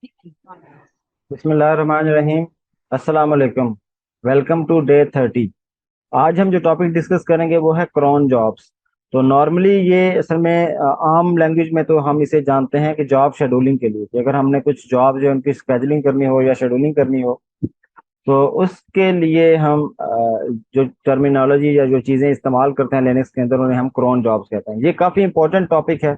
बिस्मिल्लाहिर्रहमानिर्रहीम। अस्सलाम वालेकुम। Welcome to day 30। आज हम जो टॉपिक डिस्कस करेंगे वो है क्रॉन जॉब्स। तो नॉर्मली ये असल में आम लैंग्वेज में तो हम इसे जानते हैं कि जॉब शेड्यूलिंग के लिए, कि अगर हमने कुछ जॉब जो उनकी स्केजुलिंग करनी हो या शेड्यूलिंग करनी हो तो उसके लिए हम जो टर्मिनोलॉजी या जो चीज़ें इस्तेमाल करते हैं लिनक्स के अंदर उन्हें हम क्रॉन जॉब्स कहते हैं। ये काफ़ी इंपॉर्टेंट टॉपिक है।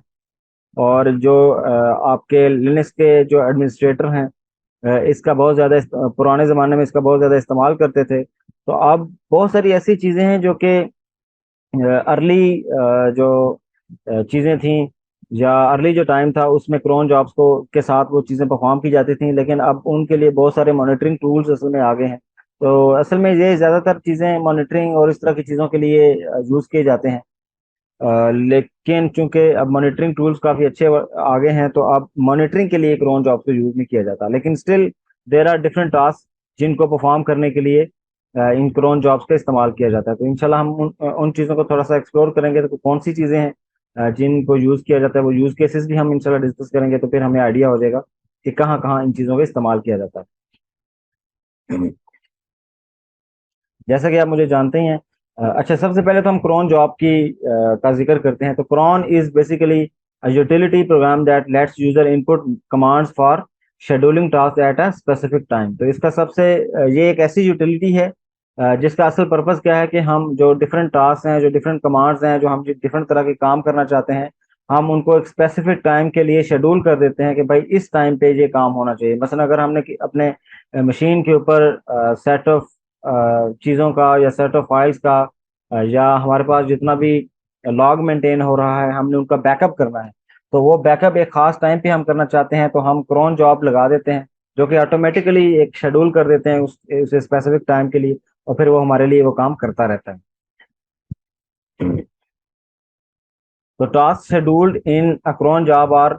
और जो आपके लिनक्स के जो एडमिनिस्ट्रेटर हैं इसका बहुत ज़्यादा पुराने ज़माने में इसका बहुत ज़्यादा इस्तेमाल करते थे। तो अब बहुत सारी ऐसी चीज़ें हैं जो कि अर्ली जो चीज़ें थी या अर्ली जो टाइम था उसमें क्रोन जॉब्स को के साथ वो चीज़ें परफॉर्म की जाती थी, लेकिन अब उनके लिए बहुत सारे मॉनिटरिंग टूल्स असल में आ गए हैं। तो असल में ये ज़्यादातर चीज़ें मॉनिटरिंग और इस तरह की चीज़ों के लिए यूज़ किए जाते हैं। लेकिन चूंकि अब मॉनिटरिंग टूल्स काफ़ी अच्छे आ गए हैं तो अब मॉनिटरिंग के लिए क्रोन जॉब्स को यूज़ नहीं किया जाता, लेकिन still there are different task जिनको परफॉर्म करने के लिए इन क्रोन जॉब्स का इस्तेमाल किया जाता है। तो इंशाल्लाह हम उन चीज़ों को थोड़ा सा एक्सप्लोर करेंगे तो कौन सी चीज़ें हैं जिनको यूज़ किया जाता है, वो यूज़ केसेस भी हम इंशाल्लाह डिस्कस करेंगे, तो फिर हमें आइडिया हो जाएगा कि कहाँ कहाँ इन चीज़ों का इस्तेमाल किया जाता है। जैसा कि आप मुझे जानते ही हैं। अच्छा, सबसे पहले तो हम क्रोन जॉब का जिक्र करते हैं। तो cron is basically a utility program that lets user input commands for scheduling tasks at a specific time। तो इसका ये एक ऐसी यूटिलिटी है जिसका असल पर्पस क्या है कि हम जो डिफरेंट टास्क हैं, जो डिफरेंट कमांड्स हैं, जो हम डिफरेंट तरह के काम करना चाहते हैं, हम उनको एक स्पेसिफिक टाइम के लिए शेड्यूल कर देते हैं कि भाई इस टाइम पे ये काम होना चाहिए। मसलन अगर हमने अपने मशीन के ऊपर सेट ऑफ चीज़ों का या सेट ऑफ फाइल्स का या हमारे पास जितना भी लॉग मेंटेन हो रहा है हमने उनका बैकअप करना है, तो वो बैकअप एक खास टाइम पे हम करना चाहते हैं तो हम क्रोन जॉब लगा देते हैं जो कि ऑटोमेटिकली एक शेड्यूल कर देते हैं उस स्पेसिफिक टाइम के लिए, और फिर वो हमारे लिए वो काम करता रहता है। तो task scheduled in a cron job are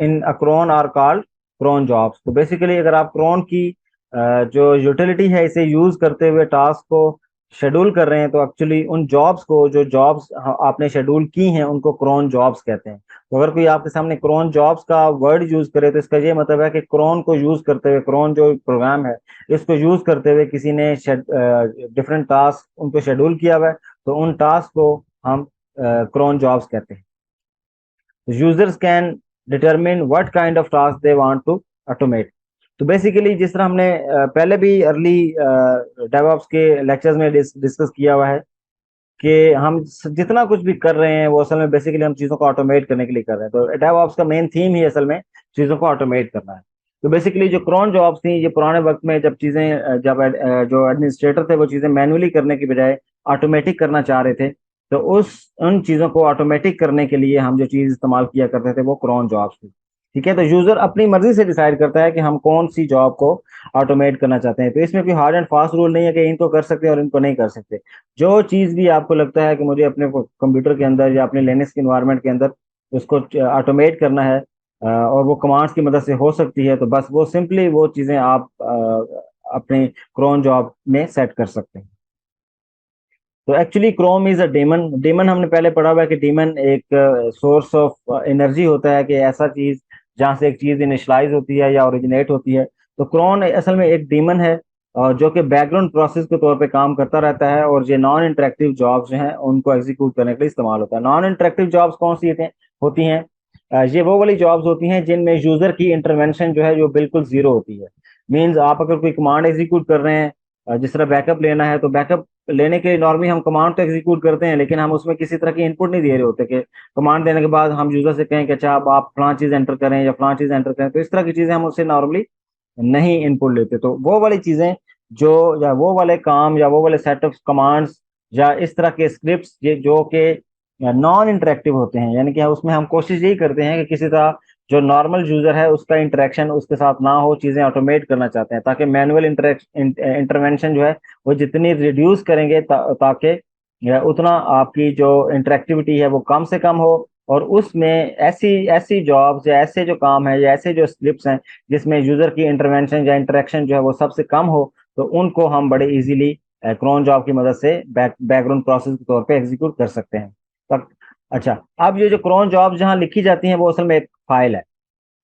in a cron are called cron jobs. तो बेसिकली अगर आप क्रोन की जो यूटिलिटी है इसे यूज करते हुए टास्क को शेड्यूल कर रहे हैं तो एक्चुअली उन जॉब्स को, जो जॉब्स आपने शेड्यूल की हैं, उनको क्रोन जॉब्स कहते हैं। तो अगर कोई आपके सामने क्रोन जॉब्स का वर्ड यूज करे तो इसका ये मतलब है कि क्रोन को यूज करते हुए, क्रोन जो प्रोग्राम है इसको यूज करते हुए किसी ने डिफरेंट टास्क उनको शेड्यूल किया हुआ है, तो उन टास्क को हम क्रोन जॉब्स कहते हैं। Users can determine what kind of task they want to automate. तो बेसिकली जिस तरह हमने पहले भी अर्ली डेवऑप्स के लेक्चर्स में डिस्कस किया हुआ है कि हम जितना कुछ भी कर रहे हैं वो असल में बेसिकली हम चीज़ों को ऑटोमेट करने के लिए कर रहे हैं। तो डेवऑप्स का मेन थीम ही असल में चीज़ों को ऑटोमेट करना है। तो बेसिकली जो क्रोन जॉब्स थी ये पुराने वक्त में जब जो एडमिनिस्ट्रेटर थे वो चीज़ें मैनुअली करने की बजाय ऑटोमेटिक करना चाह रहे थे, तो उस उन चीज़ों को ऑटोमेटिक करने के लिए हम जो चीज़ इस्तेमाल किया करते थे वो क्रोन जॉब्स थी। ठीक है, तो यूजर अपनी मर्जी से डिसाइड करता है कि हम कौन सी जॉब को ऑटोमेट करना चाहते हैं। तो इसमें कोई हार्ड एंड फास्ट रूल नहीं है कि इनको कर सकते हैं और इनको नहीं कर सकते। जो चीज़ भी आपको लगता है कि मुझे अपने कंप्यूटर के अंदर या अपने लिनक्स के इन्वायरमेंट के अंदर उसको ऑटोमेट करना है और वो कमांड्स की मदद से हो सकती है, तो बस वो सिंपली वो चीज़ें आप अपने क्रोन जॉब में सेट कर सकते हैं। तो actually cron is a daemon. Daemon हमने पहले पढ़ा हुआ है कि डेमन एक सोर्स ऑफ एनर्जी होता है, कि ऐसा चीज जहाँ से एक चीज इनिशलाइज होती है या ओरिजिनेट होती है। तो क्रोन असल में एक डेमन है जो कि बैकग्राउंड प्रोसेस के तौर पे काम करता रहता है, और ये नॉन इंटरेक्टिव जॉब्स जो हैं उनको एग्जीक्यूट करने के लिए इस्तेमाल होता है। नॉन इंटरेक्टिव जॉब्स कौन सी होती हैं? ये वो वाली जॉब्स होती हैं जिनमें यूजर की इंटरवेंशन जो है जो बिल्कुल जीरो होती है। मीन्स आप अगर कोई कमांड एग्जीक्यूट कर रहे हैं, जिस तरह बैकअप लेना है, तो बैकअप लेने के लिए नॉर्मली हम कमांड तो एग्जीक्यूट करते हैं लेकिन हम उसमें किसी तरह की इनपुट नहीं दे रहे होते कि कमांड देने के बाद हम यूजर से कहें कि अच्छा अब आप फलां चीज एंटर करें या फलां चीज एंटर करें। तो इस तरह की चीजें हम उससे नॉर्मली नहीं इनपुट लेते। तो वो वाली चीजें जो, या वो वाले काम या वो वाले सेट ऑफ कमांड्स या इस तरह के स्क्रिप्ट्स जो कि नॉन इंटरेक्टिव होते हैं, यानी कि उसमें हम कोशिश यही करते हैं कि किसी तरह जो नॉर्मल यूजर है उसका इंटरेक्शन उसके साथ ना हो, चीजें ऑटोमेट करना चाहते हैं ताकि मैनुअल इंटरवेंशन जो है वो जितनी रिड्यूस करेंगे ताकि उतना आपकी जो इंटरेक्टिविटी है वो कम से कम हो। और उसमें ऐसी ऐसी जॉब्स या ऐसे जो काम है या ऐसे जो स्क्रिप्ट्स हैं जिसमें यूजर की इंटरवेंशन या इंटरेक्शन जो है वो सबसे कम हो, तो उनको हम बड़े इजीली क्रोन जॉब की मदद से बैकग्राउंड प्रोसेस के तौर पे एग्जीक्यूट कर सकते हैं। तब अच्छा, अब ये जो क्रोन जॉब जहाँ लिखी जाती हैं वो असल में एक फाइल है।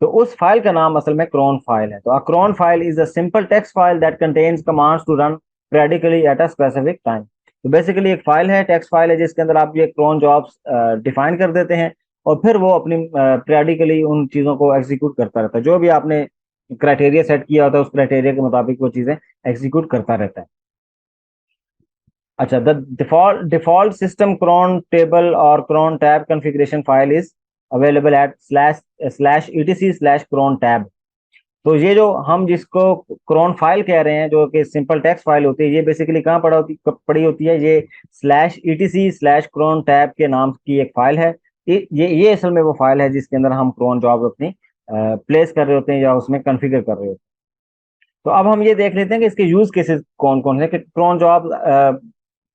तो उस फाइल का नाम असल में cron फाइल है। तो a cron file is a simple text file that contains commands to run periodically at a specific time. तो बेसिकली एक फाइल है, टेक्स्ट फाइल है, जिसके अंदर आप ये cron जॉब्स डिफाइन कर देते हैं और फिर वो अपनी periodically उन चीज़ों को एग्जीक्यूट करता रहता है। जो भी आपने क्राइटेरिया सेट किया होता है उस क्राइटेरिया के मुताबिक वो चीज़ें एग्जीक्यूट करता रहता है। अच्छा, the default system cron table और cron tab configuration file is available at slash etc slash cron tab. तो ये जो हम जिसको cron फाइल कह रहे हैं, जो कि सिंपल टेक्स्ट फाइल होती है, ये बेसिकली कहाँ पड़ी होती है, ये slash etc slash cron tab के नाम की एक फाइल है। ये असल में वो फाइल है जिसके अंदर हम cron जॉब अपनी प्लेस कर रहे होते हैं या उसमें कॉन्फ़िगर कर रहे होते हैं। तो अब हम ये देख लेते हैं कि इसके यूज केसेस कौन कौन है, कि cron जॉब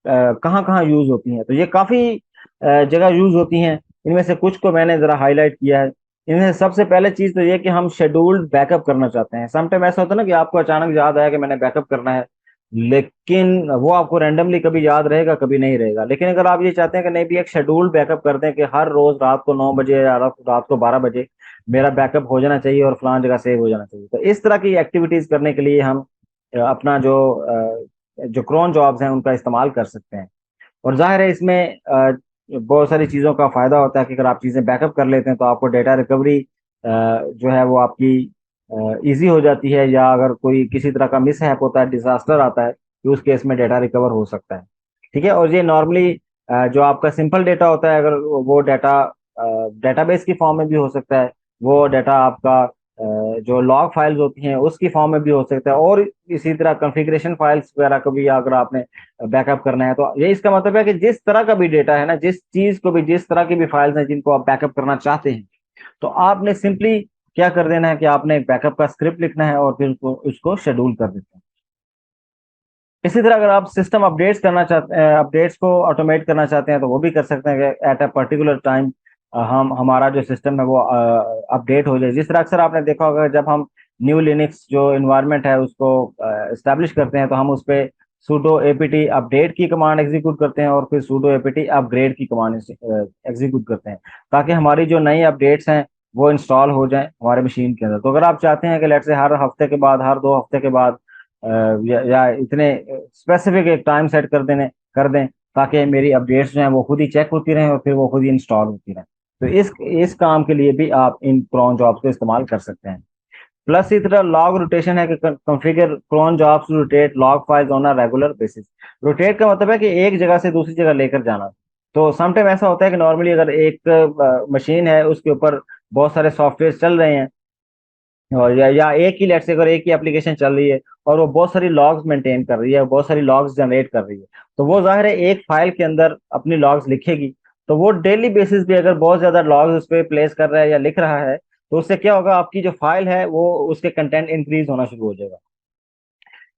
कहाँ कहाँ यूज होती हैं। तो ये काफी जगह यूज होती हैं। इनमें से कुछ को मैंने जरा हाईलाइट किया है। इनमें से सबसे पहले चीज तो ये कि हम शेड्यूल्ड बैकअप करना चाहते हैं। समटाइम ऐसा होता है ना कि आपको अचानक याद आया कि मैंने बैकअप करना है, लेकिन वो आपको रैंडमली कभी याद रहेगा, कभी नहीं रहेगा। लेकिन अगर आप ये चाहते हैं कि नहीं भी एक शेड्यूल्ड बैकअप कर दें कि हर रोज रात को 9 बजे या रात को 12 बजे मेरा बैकअप हो जाना चाहिए और फलान जगह सेव हो जाना चाहिए, तो इस तरह की एक्टिविटीज करने के लिए हम अपना जो क्रोन जॉब्स हैं उनका इस्तेमाल कर सकते हैं। और जाहिर है इसमें बहुत सारी चीज़ों का फ़ायदा होता है कि अगर आप चीज़ें बैकअप कर लेते हैं तो आपको डेटा रिकवरी जो है वो आपकी इजी हो जाती है, या अगर कोई किसी तरह का मिस हैप होता है, डिजास्टर आता है, तो उस केस में डेटा रिकवर हो सकता है। ठीक है। और ये नॉर्मली जो आपका सिंपल डेटा होता है, अगर वो डेटा डेटाबेस की फॉर्म में भी हो सकता है, वो डेटा आपका जो लॉग फाइल्स होती हैं उसकी फॉर्म में भी हो सकता है, और इसी तरह कॉन्फ़िगरेशन फाइल्स वगैरह को भी अगर आपने बैकअप करना है, तो ये इसका मतलब है कि जिस तरह का भी डेटा है ना, जिस चीज को भी, जिस तरह की भी फाइल्स हैं जिनको आप बैकअप करना चाहते हैं, तो आपने सिंपली क्या कर देना है कि आपने एक बैकअप का स्क्रिप्ट लिखना है और फिर उसको शेड्यूल कर देते हैं। इसी तरह अगर आप सिस्टम अपडेट्स करना चाहते हैं, अपडेट्स को ऑटोमेट करना चाहते हैं, तो वो भी कर सकते हैं कि एट अ पर्टिकुलर टाइम हम हमारा जो सिस्टम है वो अपडेट हो जाए। जिस तरह अक्सर आपने देखा होगा, जब हम न्यू लिनक्स जो इन्वायरमेंट है उसको इस्टेब्लिश करते हैं, तो हम उस पर sudo apt अपडेट की कमांड एग्जीक्यूट करते हैं और फिर sudo apt अपग्रेड की कमांड एग्जीक्यूट करते हैं, ताकि हमारी जो नई अपडेट्स हैं वो इंस्टॉल हो जाएं हमारे मशीन के अंदर। तो अगर आप चाहते हैं कि लेट से हर हफ्ते के बाद, हर 2 हफ्ते के बाद या इतने स्पेसिफिक एक टाइम सेट कर दें ताकि मेरी अपडेट्स जो हैं वो खुद ही चेक होती रहें और फिर वो खुद ही इंस्टॉल होती रहें, तो इस काम के लिए भी आप इन cron जॉब्स को इस्तेमाल कर सकते हैं। प्लस इस तरह लॉग रोटेशन है कि configure cron jobs to rotate log files on a regular basis. Rotate का मतलब है कि एक जगह से दूसरी जगह लेकर जाना। तो समटाइम ऐसा होता है कि नॉर्मली अगर एक मशीन है उसके ऊपर बहुत सारे सॉफ्टवेयर चल रहे हैं, और या एक ही, लेट से अगर एक ही एप्लीकेशन चल रही है और वो बहुत सारी लॉग्स मेंटेन कर रही है, बहुत सारी लॉग्स जनरेट कर रही है, तो वो जाहिर है एक फाइल के अंदर अपनी लॉग्स लिखेगी। तो वो डेली बेसिस पे अगर बहुत ज्यादा लॉग्स उस पर प्लेस कर रहा है या लिख रहा है, तो उससे क्या होगा, आपकी जो फाइल है वो उसके कंटेंट इंक्रीज होना शुरू हो जाएगा।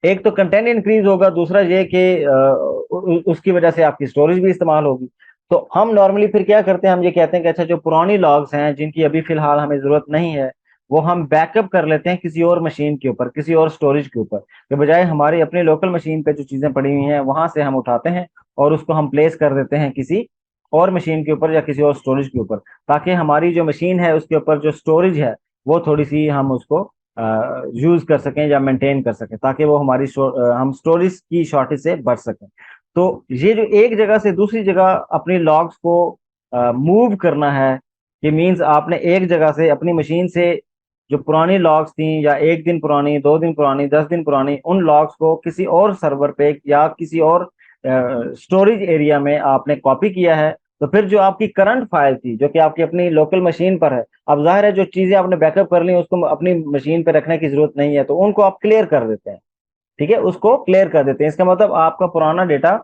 एक तो कंटेंट इंक्रीज होगा, दूसरा ये कि उसकी वजह से आपकी स्टोरेज भी इस्तेमाल होगी। तो हम नॉर्मली फिर क्या करते हैं, हम ये कहते हैं कि अच्छा, जो पुरानी लॉग्स हैं जिनकी अभी फिलहाल हमें जरूरत नहीं है, वो हम बैकअप कर लेते हैं किसी और मशीन के ऊपर, किसी और स्टोरेज के ऊपर, के बजाय हमारी अपनी लोकल मशीन पे जो चीजें पड़ी हुई हैं वहां से हम उठाते हैं और उसको हम प्लेस कर देते हैं किसी और मशीन के ऊपर या किसी और स्टोरेज के ऊपर, ताकि हमारी जो मशीन है उसके ऊपर जो स्टोरेज है वो थोड़ी सी हम उसको यूज कर सकें या मेंटेन कर सकें, ताकि वो हम स्टोरेज की शॉर्टेज से बच सकें। तो ये जो एक जगह से दूसरी जगह अपनी लॉग्स को मूव करना है, ये मींस आपने एक जगह से अपनी मशीन से जो पुरानी लॉग्स थी, या 1 दिन पुरानी, 2 दिन पुरानी, 10 दिन पुरानी, उन लॉग्स को किसी और सर्वर पे या किसी और स्टोरेज एरिया में आपने कॉपी किया है, तो फिर जो आपकी करंट फाइल थी जो कि आपकी अपनी लोकल मशीन पर है, अब जाहिर है जो चीजें आपने बैकअप कर ली उसको अपनी मशीन पर रखने की जरूरत नहीं है, तो उनको आप क्लियर कर देते हैं। ठीक है, उसको क्लियर कर देते हैं। इसका मतलब आपका पुराना डेटा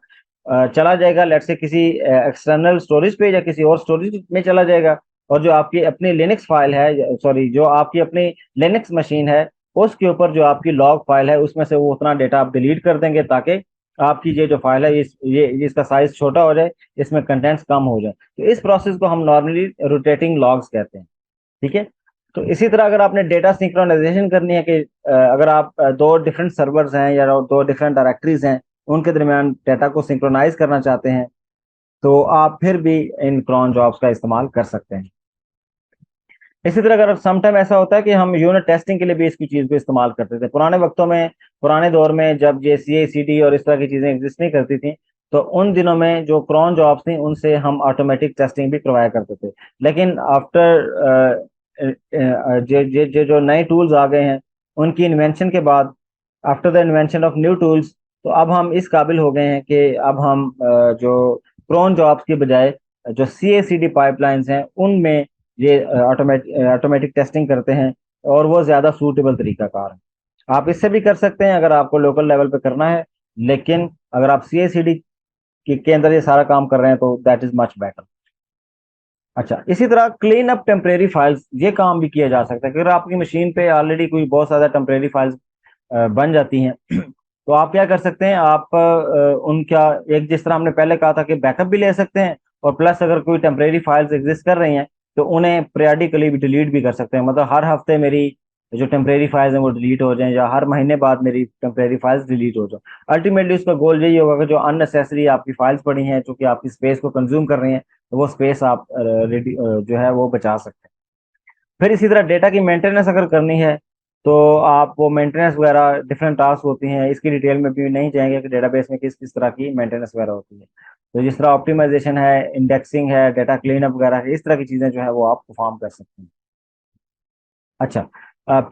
चला जाएगा, लेट से किसी एक्सटर्नल स्टोरेज पे या किसी और स्टोरेज में चला जाएगा, और जो आपकी अपनी लिनक्स फाइल है, सॉरी, जो आपकी अपनी लिनक्स मशीन है, उसके ऊपर जो आपकी लॉग फाइल है उसमें से वो उतना डेटा आप डिलीट कर देंगे, ताकि आपकी ये जो फाइल है ये इसका साइज छोटा हो जाए, इसमें कंटेंट्स कम हो जाए। तो इस प्रोसेस को हम नॉर्मली रोटेटिंग लॉग्स कहते हैं। ठीक है। तो इसी तरह अगर आपने डेटा सिंक्रोनाइजेशन करनी है कि अगर आप दो डिफरेंट सर्वर्स हैं या दो डिफरेंट डायरेक्टरीज हैं, उनके दरमियान डेटा को सिंक्रोनाइज करना चाहते हैं, तो आप फिर भी इन cron जॉब्स का इस्तेमाल कर सकते हैं। इसी तरह अगर समटाइम ऐसा होता है कि हम यूनिट टेस्टिंग के लिए भी इसकी चीज़ को इस्तेमाल करते थे पुराने वक्तों में, पुराने दौर में जब ये CI/CD और इस तरह की चीज़ें एग्जिस्ट नहीं करती थी, तो उन दिनों में जो क्रॉन जॉब्स थी उनसे हम ऑटोमेटिक टेस्टिंग भी करवाया करते थे। लेकिन आफ्टर जो नए टूल्स आ गए हैं उनकी इन्वेंशन के बाद, after the invention of new tools, तो अब हम इस काबिल हो गए हैं कि अब हम जो क्रॉन जॉब्स के बजाय जो CI/CD पाइपलाइंस हैं उनमें ये ऑटोमेटिक टेस्टिंग करते हैं, और वो ज़्यादा सूटेबल तरीकाकार है। आप इससे भी कर सकते हैं अगर आपको लोकल लेवल पे करना है, लेकिन अगर आप CI/CD के अंदर ये सारा काम कर रहे हैं तो दैट इज मच बेटर। अच्छा, इसी तरह क्लीन अप टेम्परेरी फाइल्स, ये काम भी किया जा सकता है। अगर आपकी मशीन पे ऑलरेडी कोई बहुत ज़्यादा टेम्परेरी फाइल्स बन जाती हैं तो आप क्या कर सकते हैं, आप उनका एक, जिस तरह हमने पहले कहा था कि बैकअप भी ले सकते हैं, और प्लस अगर कोई टेम्परेरी फाइल्स एग्जिस्ट कर रही हैं तो उन्हें पीरियडिकली भी डिलीट भी कर सकते हैं। मतलब हर हफ्ते मेरी जो टेम्परेरी फाइल्स हैं वो डिलीट हो जाएं, या हर महीने बाद मेरी टेम्परेरी फाइल्स डिलीट हो जाए। अल्टीमेटली उसका गोल यही होगा कि जो अननेसेसरी आपकी फाइल्स पड़ी हैं जो कि आपकी स्पेस को कंज्यूम कर रही हैं, तो वो स्पेस आप जो है वो बचा सकते हैं। फिर इसी तरह डेटा की मेंटेनेंस अगर करनी है तो आप वो मेंटेनेंस वगैरह, डिफरेंट टास्क होती हैं, इसकी डिटेल में भी नहीं जाएंगे कि डेटाबेस में किस किस तरह की मेंटेनेंस वगैरह होती है। तो जिस तरह ऑप्टिमाइजेशन है, इंडेक्सिंग है, डेटा क्लीनअप वगैरह है, इस तरह की चीज़ें जो है वो आप परफॉर्म कर सकते हैं। अच्छा,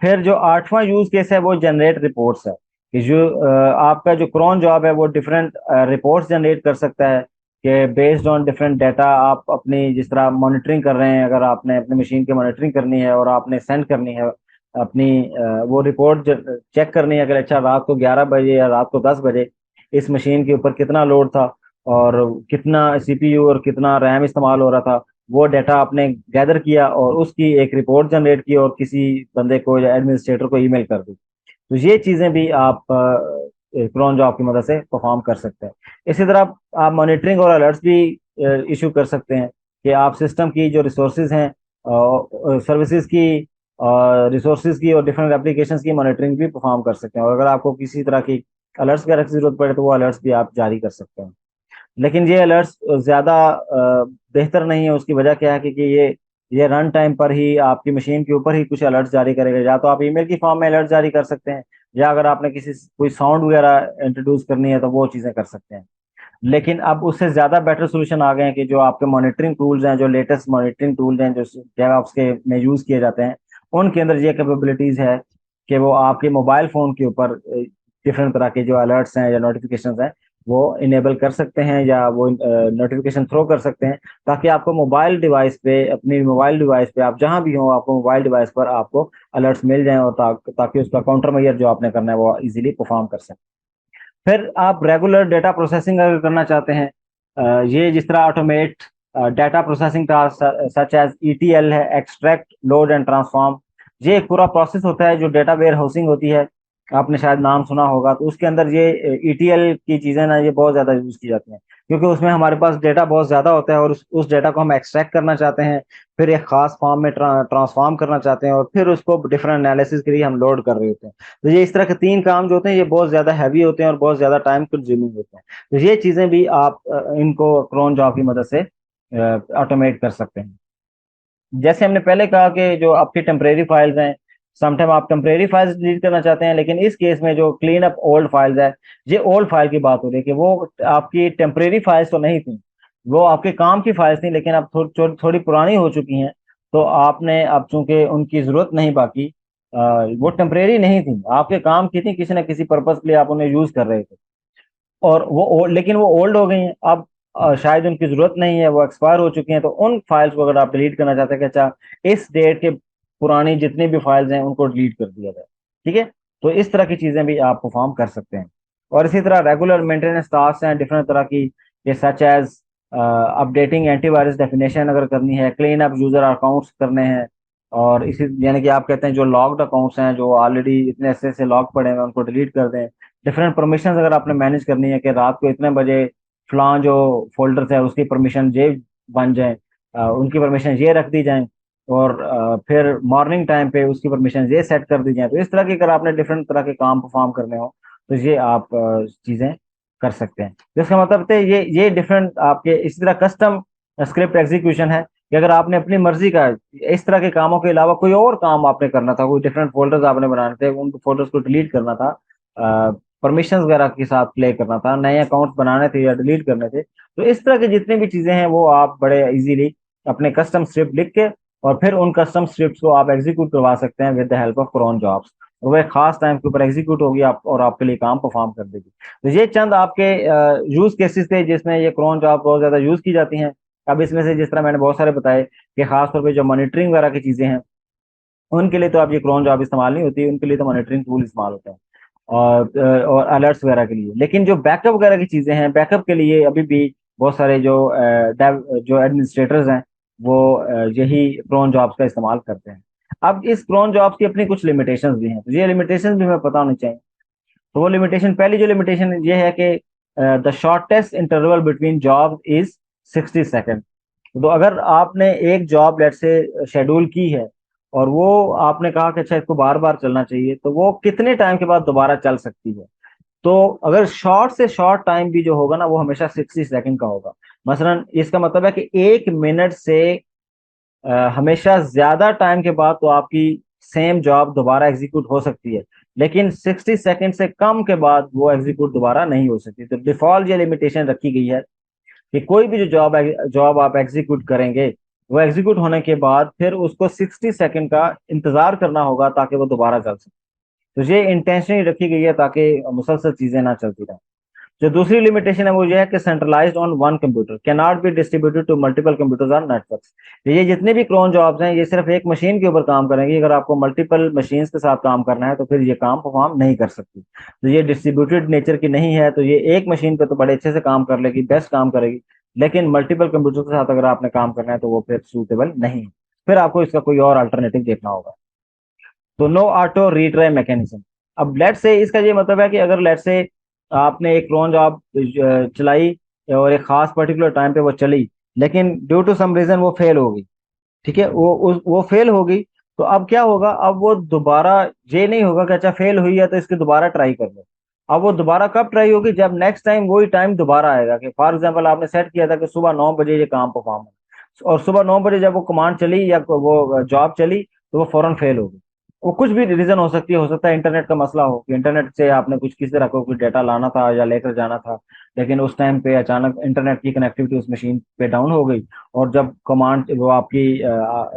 फिर जो आठवां यूज केस है वो जनरेट रिपोर्ट्स है, कि जो आपका जो क्रॉन जॉब है वो डिफरेंट रिपोर्ट्स जनरेट कर सकता है, कि बेस्ड ऑन डिफरेंट डाटा आप अपनी, जिस तरह मॉनिटरिंग कर रहे हैं, अगर आपने अपनी मशीन की मॉनिटरिंग करनी है और आपने सेंड करनी है अपनी वो रिपोर्ट चेक करनी है, अगर अच्छा रात को 11 बजे या रात को 10 बजे इस मशीन के ऊपर कितना लोड था और कितना CPU और कितना रैम इस्तेमाल हो रहा था, वो डाटा आपने गैदर किया और उसकी एक रिपोर्ट जनरेट की और किसी बंदे को या एडमिनिस्ट्रेटर को ईमेल कर दी। तो ये चीज़ें भी आप क्रॉन जॉब की मदद से परफॉर्म कर सकते हैं। इसी तरह आप मॉनिटरिंग और अलर्ट्स भी इशू कर सकते हैं, कि आप सिस्टम की जो रिसोर्सेज हैं, सर्विसेज की, रिसोर्सेज की और डिफरेंट एप्लीकेशंस की मॉनिटरिंग भी परफॉर्म कर सकते हैं, और अगर आपको किसी तरह की अलर्ट्स वगैरह की जरूरत पड़े तो वो अलर्ट्स भी आप जारी कर सकते हैं। लेकिन ये अलर्ट्स ज़्यादा बेहतर नहीं है। उसकी वजह क्या है कि ये रन टाइम पर ही आपकी मशीन के ऊपर ही कुछ अलर्ट्स जारी करेगा। या तो आप ईमेल की फॉर्म में अलर्ट जारी कर सकते हैं, या अगर आपने किसी कोई साउंड वगैरह इंट्रोड्यूस करनी है तो वो चीज़ें कर सकते हैं। लेकिन अब उससे ज़्यादा बेटर सोल्यूशन आ गए हैं, कि जो आपके मॉनिटरिंग टूल्स हैं, जो लेटेस्ट मॉनिटरिंग टूल्स हैं जो डेवऑप्स के में यूज़ किए जाते हैं, उनके अंदर ये कैपेबिलिटीज़ है कि वो आपके मोबाइल फ़ोन के ऊपर डिफरेंट तरह के जो अलर्ट्स हैं या नोटिफिकेशंस हैं वो इनेबल कर सकते हैं, या वो नोटिफिकेशन थ्रो कर सकते हैं, ताकि आपको मोबाइल डिवाइस पे, अपनी मोबाइल डिवाइस पे, आप जहां भी हो, आपको मोबाइल डिवाइस पर आपको अलर्ट्स मिल जाएं, और ताकि उसका काउंटर मेजर जो आपने करना है वो इजीली परफॉर्म कर सकें। फिर आप रेगुलर डेटा प्रोसेसिंग अगर करना चाहते हैं, ये जिस तरह automate data processing task such as ETL है, एक्सट्रैक्ट लोड एंड ट्रांसफॉर्म, ये एक पूरा प्रोसेस होता है जो डेटा वेयर हाउसिंग होती है, आपने शायद नाम सुना होगा। तो उसके अंदर ये ETL की चीज़ें ना, ये बहुत ज़्यादा यूज़ की जाती हैं, क्योंकि उसमें हमारे पास डेटा बहुत ज़्यादा होता है, और उस डेटा को हम एक्सट्रैक्ट करना चाहते हैं, फिर एक खास फॉर्म में ट्रांसफॉर्म करना चाहते हैं, और फिर उसको डिफरेंट एनालिसिस के लिए हम लोड कर रहे होते हैं। तो ये इस तरह के तीन काम जो होते हैं ये बहुत ज्यादा हैवी होते हैं और बहुत ज्यादा टाइम कंज्यूमिंग होते हैं। तो ये चीजें भी आप इनको क्रोन जॉब की मदद से ऑटोमेट कर सकते हैं। जैसे हमने पहले कहा कि जो आपकी टेम्परेरी फाइल्स हैं, समटाइम आप टेम्परेरी फाइल्स डिलीट करना चाहते हैं, लेकिन इस केस में जो क्लीन अप ओल्ड फाइल्स है, ये ओल्ड फाइल की बात हो रही है, कि वो आपकी टेम्परेरी फाइल्स तो नहीं थी, वो आपके काम की फाइल्स थी, लेकिन अब थोड़ी पुरानी हो चुकी हैं। तो आपने अब चूंकि उनकी जरूरत नहीं, बाकी वो टेम्परेरी नहीं थी, आपके काम की थी, किसी न किसी पर्पज के लिए आप उन्हें यूज कर रहे थे, और लेकिन वो ओल्ड हो गई हैं अब, शायद उनकी जरूरत नहीं है, वो एक्सपायर हो चुकी हैं। तो उन फाइल्स को अगर आप डिलीट करना चाहते हैं कि अच्छा इस डेट के पुरानी जितनी भी फाइल्स हैं उनको डिलीट कर दिया जाए, ठीक है, तो इस तरह की चीजें भी आप परफॉर्म कर सकते हैं। और इसी तरह रेगुलर मेंटेनेंस टास्क हैं डिफरेंट तरह की, ये such as updating antivirus definition अगर करनी है, क्लीन अप यूजर अकाउंट्स करने हैं, और इसी यानी कि आप कहते हैं जो लॉग्ड अकाउंट्स हैं जो ऑलरेडी इतने से लॉग पड़े हैं उनको डिलीट कर दें। डिफरेंट परमिशंस अगर आपने मैनेज करनी है, कि रात को इतने बजे फलां जो फोल्डर्स है उसकी परमिशन ये बन जाए, उनकी परमिशन ये रख दी जाए, और फिर मॉर्निंग टाइम पे उसकी परमिशन ये सेट कर दी जाए। तो इस तरह की अगर आपने डिफरेंट तरह के काम परफॉर्म करने हो तो ये आप चीज़ें कर सकते हैं। तो इसका मतलब है ये डिफरेंट आपके, इसी तरह कस्टम स्क्रिप्ट एग्जीक्यूशन है, कि अगर आपने अपनी मर्जी का इस तरह के कामों के अलावा कोई और काम आपने करना था, कोई डिफरेंट फोल्डर्स आपने बनाने थे, उन फोल्डर्स को डिलीट करना था, परमिशन वगैरह के साथ प्ले करना था, नए अकाउंट्स बनाने थे या डिलीट करने थे, तो इस तरह की जितनी भी चीजें हैं वो आप बड़े इजीली अपने कस्टम स्क्रिप्ट लिख के और फिर उन कस्टम स्क्रिप्ट्स को आप एग्जीक्यूट करवा सकते हैं with the help of cron jobs. और वो एक खास टाइम के ऊपर एग्जीक्यूट होगी आप और आपके लिए काम परफॉर्म कर देगी। तो ये चंद आपके यूज केसेस थे जिसमें ये क्रोन जॉब बहुत ज्यादा यूज की जाती हैं। अब इसमें से जिस तरह मैंने बहुत सारे बताए कि खासतौर पे जो मॉनिटरिंग वगैरह की चीजें हैं उनके लिए तो आप ये क्रोन जॉब इस्तेमाल नहीं होती, उनके लिए तो मॉनिटरिंग टूल इस्तेमाल होते हैं और अलर्ट्स वगैरह के लिए। लेकिन जो बैकअप वगैरह की चीजें हैं, बैकअप के लिए अभी भी बहुत सारे जो एडमिनिस्ट्रेटर्स हैं वो यही क्रोन जॉब्स का इस्तेमाल करते हैं। अब इस क्रोन जॉब्स की अपनी कुछ लिमिटेशंस भी हैं, तो ये लिमिटेशंस भी हमें पता होनी चाहिए। तो वो लिमिटेशन, पहली जो लिमिटेशन ये है कि the shortest interval between job is 60 second. तो अगर आपने एक जॉब लेट से शेड्यूल की है और वो आपने कहा कि अच्छा इसको बार बार चलना चाहिए, तो वो कितने टाइम के बाद दोबारा चल सकती है? तो अगर शॉर्ट से शॉर्ट टाइम भी जो होगा ना वो हमेशा 60 सेकेंड का होगा। मसलन इसका मतलब है कि 1 मिनट से हमेशा ज्यादा टाइम के बाद तो आपकी सेम जॉब दोबारा एग्जीक्यूट हो सकती है, लेकिन 60 सेकेंड से कम के बाद वो एग्जीक्यूट दोबारा नहीं हो सकती। तो डिफॉल्ट ये लिमिटेशन रखी गई है कि कोई भी जो जॉब आप एग्जीक्यूट करेंगे वो एग्जीक्यूट होने के बाद फिर उसको 60 सेकेंड का इंतजार करना होगा ताकि वो दोबारा चल सके। तो ये इंटेंशनली रखी गई है ताकि मुसलसल चीजें ना चलती रहें। जो दूसरी लिमिटेशन है वो ये है कि centralized on one computer can not be distributed to multiple computers और नेटवर्क्स। ये जितने भी क्रोन जॉब्स हैं ये सिर्फ एक मशीन के ऊपर काम करेंगी। अगर आपको मल्टीपल मशीन्स के साथ काम करना है तो फिर ये काम परफॉर्म नहीं कर सकती। तो ये डिस्ट्रीब्यूटेड नेचर की नहीं है, तो ये एक मशीन पे तो बड़े अच्छे से काम कर लेगी, बेस्ट काम करेगी, लेकिन मल्टीपल कंप्यूटर के साथ अगर आपने काम करना है तो वो फिर सूटेबल नहीं है। फिर आपको इसका कोई और अल्टरनेटिव देखना होगा। तो नो ऑटो रीट्राई मैकेनिज्म। अब लेट से इसका ये मतलब है कि अगर लेट से आपने एक क्रोन जॉब चलाई और एक खास पर्टिकुलर टाइम पे वो चली, लेकिन ड्यू टू सम रीजन वो फेल हो गई, ठीक है, वो फेल हो गई, तो अब क्या होगा? अब वो दोबारा ये नहीं होगा कि अच्छा फेल हुई है तो इसकी दोबारा ट्राई कर लो। अब वो दोबारा कब ट्राई होगी? जब नेक्स्ट टाइम वही टाइम दोबारा आएगा कि फॉर एग्जांपल आपने सेट किया था कि सुबह 9 बजे ये काम परफॉर्म हो, और सुबह 9 बजे जब वो कमांड चली या वो जॉब चली तो वो फौरन फेल हो गई। वो कुछ भी रीजन हो सकती है, हो सकता है इंटरनेट का मसला हो कि इंटरनेट से आपने कुछ किसी तरह का कुछ डेटा लाना था या लेकर जाना था, लेकिन उस टाइम पे अचानक इंटरनेट की कनेक्टिविटी उस मशीन पे डाउन हो गई, और जब कमांड वो आपकी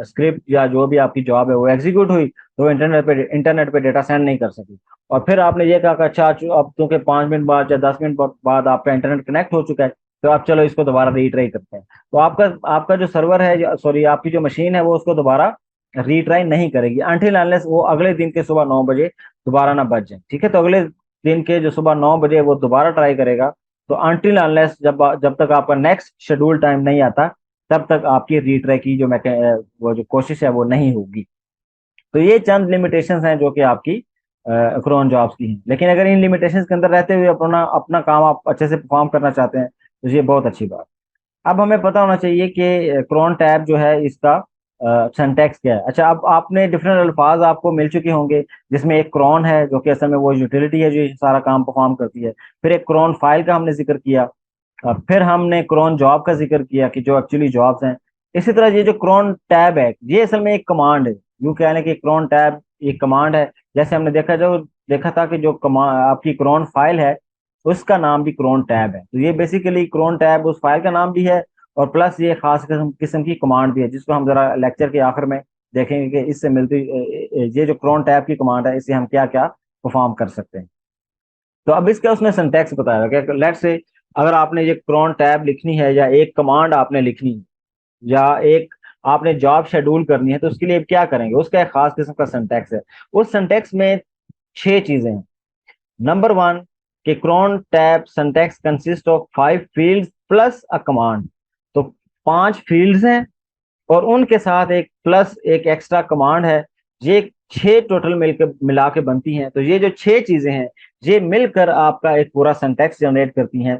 स्क्रिप्ट या जो भी आपकी जॉब है वो एग्जीक्यूट हुई तो इंटरनेट पे डेटा सेंड नहीं कर सकी। और फिर आपने ये कहा कि अच्छा अब क्योंकि 5 मिनट बाद या 10 मिनट बाद आपका इंटरनेट कनेक्ट हो चुका है तो अब चलो इसको दोबारा रीट्राई करते हैं। तो आपका आपका जो सर्वर है, सॉरी आपकी जो मशीन है, वो उसको दोबारा रीट्राई नहीं करेगी अनटिल अनलेस वो अगले दिन के सुबह 9 बजे दोबारा ना बच जाए। ठीक है, तो अगले दिन के जो सुबह 9 बजे वो दोबारा ट्राई करेगा। तो अनटिल अनलेस जब तक आपका नेक्स्ट शेड्यूल टाइम नहीं आता तब तक आपकी रीट्राई की वो जो कोशिश है वो नहीं होगी। तो ये चंद लिमिटेशंस हैं जो कि आपकी क्रोन जॉब्स की हैं। लेकिन अगर इन लिमिटेशंस के अंदर रहते हुए अपना अपना काम आप अच्छे से परफॉर्म करना चाहते हैं तो ये बहुत अच्छी बात। अब हमें पता होना चाहिए कि क्रोन टैब जो है इसका सिंटैक्स क्या है। अच्छा, अब आपने डिफरेंट अल्फाज आपको मिल चुके होंगे जिसमें एक क्रोन है जो कि असल में वो यूटिलिटी है जो ये सारा काम परफॉर्म करती है। फिर एक क्रोन फाइल का हमने जिक्र किया। फिर हमने क्रोन जॉब का जिक्र किया कि जो एक्चुअली जॉब्स हैं। इसी तरह ये जो क्रोन टैब है ये असल में एक कमांड है। यूं कह लें कि क्रोन टैब एक कमांड है। जैसे हमने देखा था कि जो आपकी क्रोन फाइल है उसका नाम भी क्रोन टैब है। तो ये बेसिकली क्रोन टैब उस फाइल का नाम भी है और प्लस ये खास किस्म की कमांड भी है जिसको हम जरा लेक्चर के आखिर में देखेंगे कि इससे मिलती ये जो क्रोन टैब की कमांड है इससे हम क्या क्या परफॉर्म कर सकते हैं। तो अब इसका उसने सिंटैक्स बताया कि लेट से अगर आपने ये क्रोन टैब लिखनी है या एक कमांड आपने लिखनी है या एक आपने जॉब शेड्यूल करनी है तो उसके लिए क्या करेंगे, उसका एक खास किस्म का सिंटैक्स है। उस सिंटैक्स में 6 चीजें हैं। नंबर 1 कि cron tab syntax consist of 5 fields plus a command. तो 5 फील्ड्स हैं और उनके साथ एक प्लस एक एक्स्ट्रा कमांड है। ये 6 टोटल मिलकर मिला के बनती हैं। तो ये जो 6 चीजें हैं ये मिलकर आपका एक पूरा सिंटैक्स जनरेट करती हैं।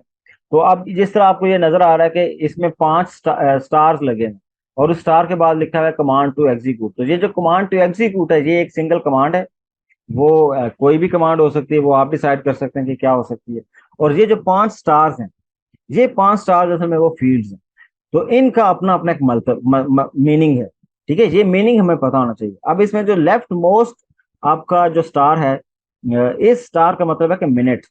तो अब जिस तरह आपको ये नजर आ रहा है कि इसमें 5 स्टार्स लगे हैं और उस स्टार के बाद लिखा हुआ है कमांड टू एग्जीक्यूट। तो ये जो कमांड टू एग्जीक्यूट है ये एक सिंगल कमांड है। वो कोई भी कमांड हो सकती है, वो आप डिसाइड कर सकते हैं कि क्या हो सकती है। और ये जो 5 स्टार्स हैं ये 5 स्टार्स असल में वो फील्ड्स हैं। तो इनका अपना अपना एक मतलब मीनिंग है, ठीक है, ये मीनिंग हमें पता होना चाहिए। अब इसमें जो लेफ्ट मोस्ट आपका जो स्टार है, इस स्टार का मतलब है कि मिनट,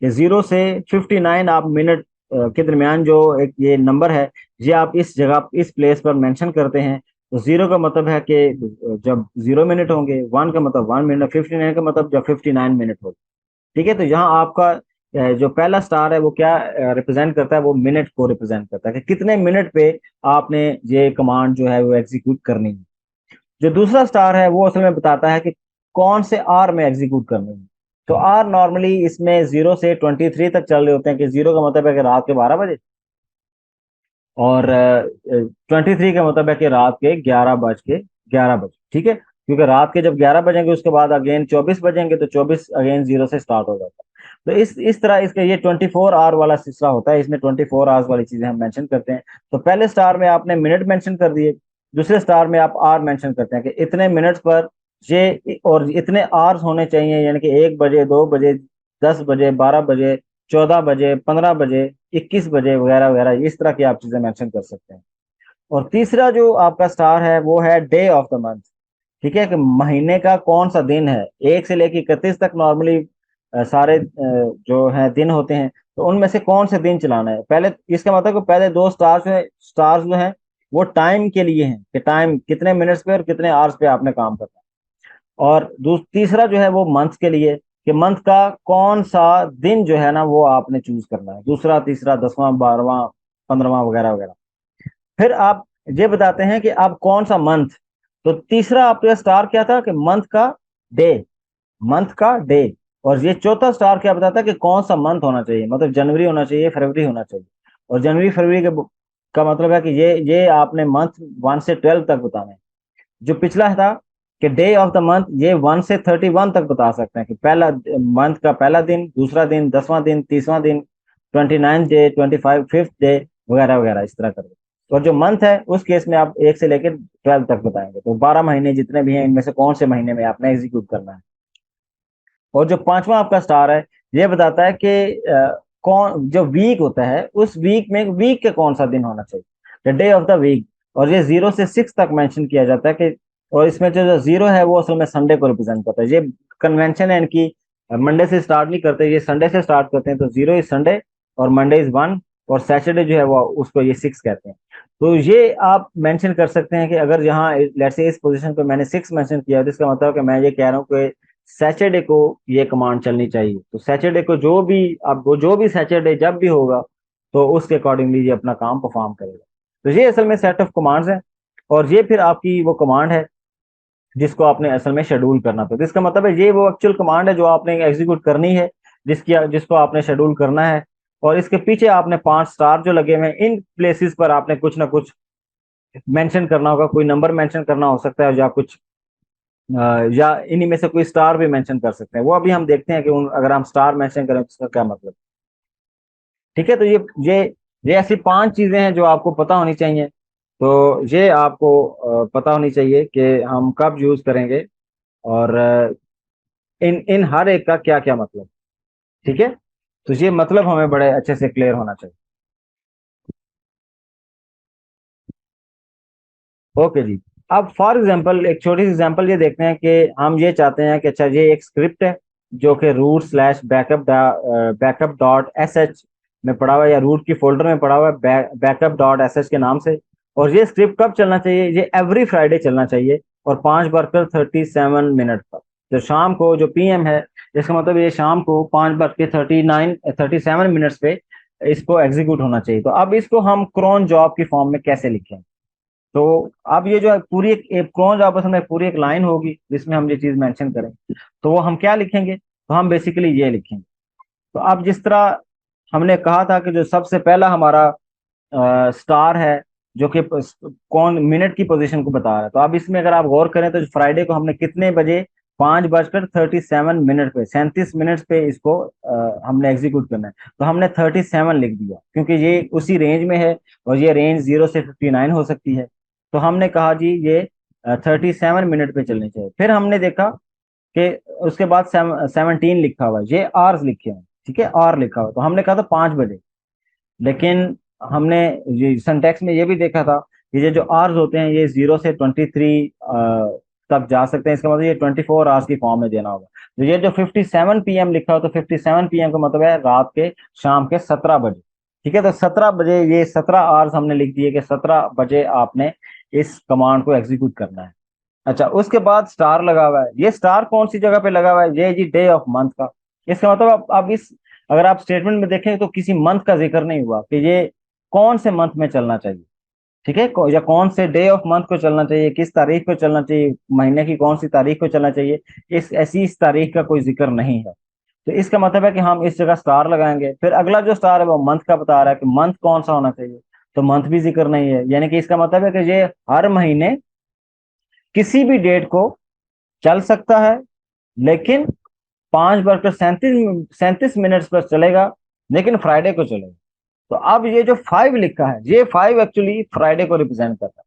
ये 0 से 59 आप मिनट के दरमियान जो एक ये नंबर है, ये आप इस जगह इस प्लेस पर मेंशन करते हैं। तो 0 का मतलब है कि जब 0 मिनट होंगे, 1 का मतलब 1 मिनट, 59 का मतलब जब 59 मिनट हो। ठीक है, तो यहाँ आपका जो पहला स्टार है वो क्या रिप्रेजेंट करता है, वो मिनट को रिप्रेजेंट करता है कि कितने मिनट पे आपने ये कमांड जो है वो एग्जीक्यूट करनी है। जो दूसरा स्टार है वो असल में बताता है कि कौन से आर में एग्जीक्यूट करनी है। तो आर नॉर्मली इसमें 0 से 23 तक चल रहे होते हैं, कि 0 का मतलब है कि रात के 12 बजे, और 23 का मतलब है कि रात के 11 बज के 11 बजे। ठीक है, क्योंकि रात के जब 11 बजेंगे उसके बाद अगेन 24 बजेंगे, तो 24 अगेन 0 से स्टार्ट हो जाता है। तो इस तरह इसका ये 24 आवर वाला सिलसिला होता है, इसमें 24 आवर्स वाली चीजें हम मेंशन करते हैं। तो पहले स्टार में आपने मिनट मेंशन कर दिए, दूसरे स्टार में आप आर मेंशन करते हैं कि इतने मिनट्स पर ये और इतने आवर्स होने चाहिए, यानी कि 1 बजे, 2 बजे, 10 बजे, 12 बजे, 14 बजे, 15 बजे, 21 बजे वगैरह वगैरह, इस तरह की आप चीजें मेंशन कर सकते हैं। और तीसरा जो आपका स्टार है वो है डे ऑफ द मंथ। ठीक है, कि महीने का कौन सा दिन है, 1 से लेकर 31 तक नॉर्मली सारे जो है दिन होते हैं, तो उनमें से कौन से दिन चलाना है पहले। इसका मतलब कि पहले दो स्टार्स जो है वो टाइम के लिए हैं, कि टाइम कितने मिनट्स पे और कितने आवर्स पे आपने काम करना है। और तीसरा जो है वो मंथ के लिए, कि मंथ का कौन सा दिन जो है ना वो आपने चूज करना है, दूसरा, तीसरा, 10वां, 12वां, 15वां वगैरह वगैरह। फिर आप ये बताते हैं कि आप कौन सा मंथ। तो तीसरा आपका स्टार क्या था, कि मंथ का डे, मंथ का डे। और ये चौथा स्टार क्या बताता है कि कौन सा मंथ होना चाहिए, मतलब जनवरी होना चाहिए, फरवरी होना चाहिए। और जनवरी फरवरी का मतलब है कि ये आपने मंथ 1 से 12 तक बताना है। जो पिछला था कि डे ऑफ द मंथ, ये 1 से 31 तक बता सकते हैं, कि पहला मंथ का पहला दिन, दूसरा दिन, 10वां दिन, 30वां दिन, 29th डे, 5th डे वगैरह वगैरह, इस तरह कर। और जो मंथ है उस केस में आप 1 से लेकर 12 तक बताएंगे, तो 12 महीने जितने भी हैं इनमें से कौन से महीने में आपने एग्जीक्यूट करना है। और जो पांचवा आपका स्टार है, ये बताता है कि कौन जो वीक होता है, उस वीक में वीक के कौन सा दिन होना चाहिए, the day of the week. और ये 0 से 6 तक मेंशन किया जाता है कि, और इसमें जो 0 है वो असल में संडे को रिप्रेजेंट करता है। ये कन्वेंशन है इनकी, मंडे से स्टार्ट नहीं करते, ये संडे से स्टार्ट करते हैं। तो 0 इज संडे, और मंडे इज 1, और सैटरडे जो है वो उसको ये 6 कहते हैं। तो ये आप मेंशन कर सकते हैं कि अगर यहाँ लेट्स से इस पोजीशन पे मैंने 6 मेंशन किया, तो इसका मतलब कि मैं ये कह रहा हूँ कि सैटरडे को ये कमांड चलनी चाहिए। तो सैटरडे को जो भी, अब वो जो भी सैटरडे जब भी होगा, तो उसके अकॉर्डिंगली ये अपना काम परफॉर्म करेगा। तो ये असल में सेट ऑफ कमांड्स है, और ये फिर आपकी वो कमांड है जिसको आपने असल में शेड्यूल करना था। तो इसका मतलब है ये वो एक्चुअल कमांड है जो आपने एग्जीक्यूट करनी है, जिसको आपने शेड्यूल करना है। और इसके पीछे आपने 5 स्टार जो लगे हुए हैं, इन प्लेसेस पर आपने कुछ ना कुछ मेंशन करना होगा, कोई नंबर मेंशन करना हो सकता है, या कुछ या इन्हीं में से कोई स्टार भी मेंशन कर सकते हैं। वो अभी हम देखते हैं कि अगर हम स्टार मेंशन करें तो इसका क्या मतलब। ठीक है, तो ये ये ऐसी 5 चीजें हैं जो आपको पता होनी चाहिए। तो ये आपको पता होनी चाहिए कि हम कब यूज करेंगे, और इन इन हर एक का क्या क्या मतलब। ठीक है, तो ये मतलब हमें बड़े अच्छे से क्लियर होना चाहिए। ओके जी। अब फॉर एग्जांपल एक छोटी सी एग्जांपल ये देखते हैं कि हम ये चाहते हैं कि अच्छा ये एक स्क्रिप्ट है जो कि root slash backup dot S H में पड़ा हुआ है, या रूट की फोल्डर में पड़ा हुआ है बैकअप डॉट एस एच के नाम से। और ये स्क्रिप्ट कब चलना चाहिए, ये एवरी फ्राइडे चलना चाहिए, और 5 बजकर 37 मिनट पर, जो शाम को जो पीएम है, इसका मतलब ये शाम को 5 बज के 37 पे इसको एग्जीक्यूट होना चाहिए। तो अब इसको हम क्रोन जॉब की फॉर्म में कैसे लिखें। तो अब ये जो है पूरी एक क्रोन जॉब में पूरी एक लाइन होगी जिसमें हम ये चीज मेंशन करें। तो वो हम क्या लिखेंगे, तो हम बेसिकली ये लिखेंगे। तो अब जिस तरह हमने कहा था कि जो सबसे पहला हमारा स्टार है जो कि कौन मिनट की पोजीशन को बता रहा है, तो अब इसमें अगर आप गौर करें तो फ्राइडे को हमने कितने बजे, 5 बजकर 37 मिनट पे, 37 मिनट पे इसको हमने एग्जीक्यूट करना है। तो हमने 37 लिख दिया क्योंकि ये उसी रेंज में है, और ये रेंज 0 से 59 हो सकती है। तो हमने कहा जी ये 37 मिनट पे चलनी चाहिए। फिर हमने देखा कि उसके बाद 17 लिखा हुआ है, ये आवर्स लिखे हुए हैं, ठीक है, आर लिखा हुआ है। तो हमने कहा था 5 बजे, लेकिन हमने ये सिंटेक्स में ये भी देखा था कि ये जो आवर्स होते हैं ये 0 से 23 तक जा सकते हैं। इसका मतलब ये 24 आवर्स की फॉर्म में देना होगा। तो ये जो 57 PM लिखा हो, तो 57 PM का मतलब है रात के, शाम के 17 बजे। ठीक है, तो 17 बजे, ये 17 आवर्स हमने लिख दिए कि 17 बजे आपने इस कमांड को एग्जीक्यूट करना है। अच्छा, उसके बाद स्टार लगा हुआ है। ये स्टार कौन सी जगह पे लगा हुआ है? ये जी डे ऑफ मंथ का। इसका मतलब अब इस, अगर आप स्टेटमेंट में देखें तो किसी मंथ का जिक्र नहीं हुआ कि ये कौन से मंथ में चलना चाहिए। ठीक है, या कौन से डे ऑफ मंथ को चलना चाहिए, किस तारीख को चलना चाहिए, महीने की कौन सी तारीख को चलना चाहिए, इस तारीख का कोई जिक्र नहीं है। तो इसका मतलब है कि हम इस जगह स्टार लगाएंगे। फिर अगला जो स्टार है वो मंथ का बता रहा है कि मंथ कौन सा होना चाहिए, तो मंथ भी जिक्र नहीं है। यानी कि इसका मतलब है कि ये हर महीने किसी भी डेट को चल सकता है, लेकिन 5 बजकर 37 मिनट्स पर चलेगा, लेकिन फ्राइडे को चलेगा। तो अब ये जो 5 लिखा है, ये 5 एक्चुअली फ्राइडे को रिप्रेजेंट करता है।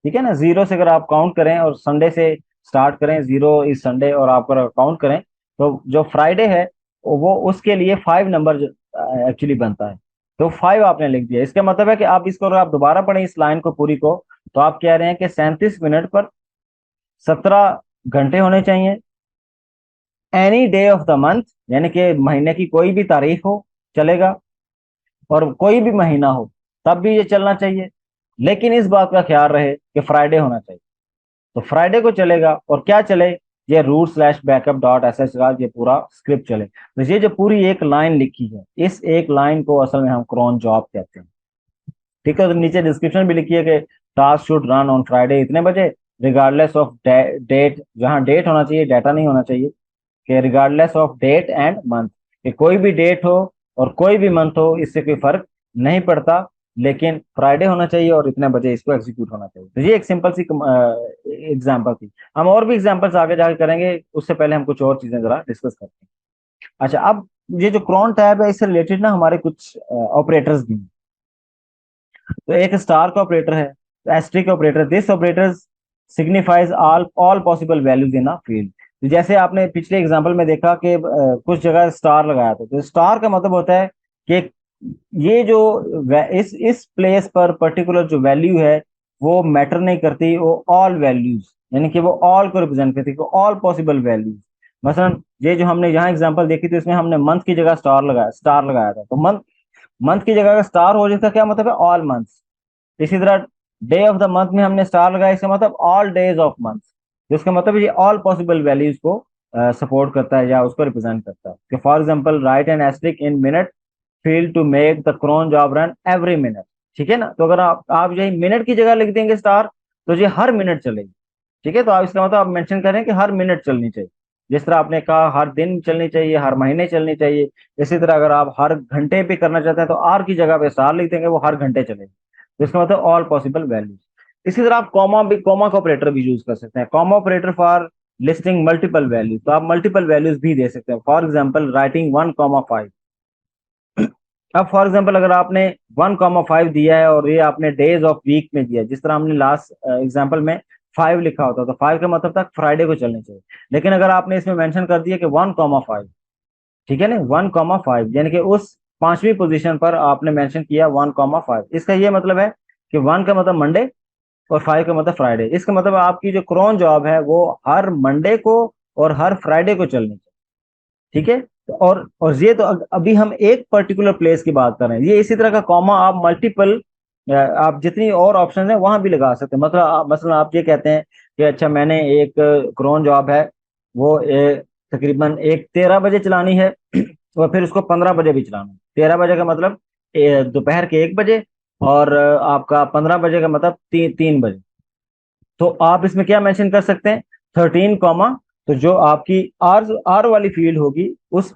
ठीक है ना, 0 से अगर आप काउंट करें और संडे से स्टार्ट करें, 0 इज संडे, और आप अगर काउंट करें तो जो फ्राइडे है वो उसके लिए 5 नंबर एक्चुअली बनता है। तो 5 आपने लिख दिया। इसका मतलब है कि आप इसको, अगर आप दोबारा पढ़ें इस लाइन को पूरी को, तो आप कह रहे हैं कि 37 मिनट पर 17 घंटे होने चाहिए। Any day of the month, यानी कि महीने की कोई भी तारीख हो चलेगा, और कोई भी महीना हो तब भी ये चलना चाहिए, लेकिन इस बात का ख्याल रहे कि फ्राइडे होना चाहिए। तो फ्राइडे को चलेगा, और क्या चले, ये root/backup.sh का ये पूरा स्क्रिप्ट चले। तो ये जो पूरी एक लाइन लिखी है, इस एक लाइन को असल में हम cron जॉब कहते हैं। ठीक है, तो नीचे डिस्क्रिप्शन भी लिखी है कि task should run on Friday इतने बजे, रिगार्डलेस ऑफ डेट, जहाँ डेट होना चाहिए, डाटा नहीं होना चाहिए, कि regardless of date and month, कि कोई भी डेट हो और कोई भी मंथ हो, इससे कोई फर्क नहीं पड़ता, लेकिन फ्राइडे होना चाहिए और इतने बजे इसको एग्जीक्यूट होना चाहिए। तो ये एक सिंपल सी एग्जांपल थी। हम और भी एग्जांपल्स आगे जाकर करेंगे, उससे पहले हम कुछ और चीजें जरा डिस्कस करते हैं। अच्छा, अब ये जो क्रॉन टैब है, इससे रिलेटेड ना हमारे कुछ ऑपरेटर्स भी हैं। तो एक स्टार का ऑपरेटर है, asterisk operator, this operator signifies all all possible values in a field. तो जैसे आपने पिछले एग्जांपल में देखा कि कुछ जगह स्टार लगाया था, तो स्टार का मतलब होता है कि ये जो इस प्लेस पर पर्टिकुलर जो वैल्यू है वो मैटर नहीं करती, वो ऑल वैल्यूज, यानी कि वो ऑल को रिप्रेजेंट करती है, ऑल पॉसिबल वैल्यूज। मसलन ये जो हमने यहाँ एग्जांपल देखी थी, उसमें हमने मंथ की जगह स्टार लगाया था, तो मंथ, मंथ की जगह का स्टार हो, जिसका क्या मतलब है, ऑल मंथ्स। इसी तरह डे ऑफ द मंथ में हमने स्टार लगाया, इसका मतलब ऑल डेज ऑफ मंथ। जिसका मतलब ये ऑल पॉसिबल वैल्यूज को सपोर्ट करता है या उसको रिप्रेजेंट करता है। कि for example write an asterisk in minute field to make the cron job run every minute. ठीक है ना, तो अगर आप यही मिनट की जगह लिख देंगे स्टार, तो ये हर मिनट चलेगी। ठीक है, तो आप इसका मतलब आप मेंशन करें कि हर मिनट चलनी चाहिए। जिस तरह आपने कहा हर दिन चलनी चाहिए, हर महीने चलनी चाहिए, इसी तरह अगर आप हर घंटे पे करना चाहते हैं तो आर की जगह पे स्टार लिख देंगे, वो हर घंटे चलेगी। तो इसका मतलब ऑल पॉसिबल वैल्यूज। इसी तरह आप कॉमा का ऑपरेटर भी यूज कर सकते हैं, comma operator for listing multiple values. तो आप मल्टीपल वैल्यूज भी दे सकते हैं, फॉर एग्जाम्पल राइटिंग 1,5। अब फॉर एग्जाम्पल अगर आपने 1,5 दिया है और ये आपने डेज ऑफ वीक में दिया, जिस तरह हमने लास्ट एग्जाम्पल में 5 लिखा होता, तो 5 का मतलब तक फ्राइडे को चलनी चाहिए। लेकिन अगर आपने इसमें मेंशन कर दिया कि 1,5, ठीक है ना, 1,5, यानी कि उस पांचवी पोजीशन पर आपने मेंशन किया 1,5, इसका ये मतलब है कि 1 का मतलब मंडे और 5 का मतलब फ्राइडे। इसका मतलब आपकी जो क्रोन जॉब है वो हर मंडे को और हर फ्राइडे को चलनी चाहिए। ठीक है, और ये तो अभी हम एक पर्टिकुलर प्लेस की बात कर रहे हैं। ये इसी तरह का कॉमा आप मल्टीपल, आप जितनी और ऑप्शन है वहां भी लगा सकते हैं। मतलब मसलन आप ये कहते हैं कि अच्छा मैंने एक क्रोन जॉब है, वो तकरीबन एक 13 बजे चलानी है और फिर उसको 15 बजे भी चलाना है। 13 बजे का मतलब दोपहर के 1 बजे, और आपका 15 बजे का मतलब 3 बजे। तो आप इसमें क्या मेंशन कर सकते हैं, 13 तो जो आपकी आर वाली फील्ड होगी, उस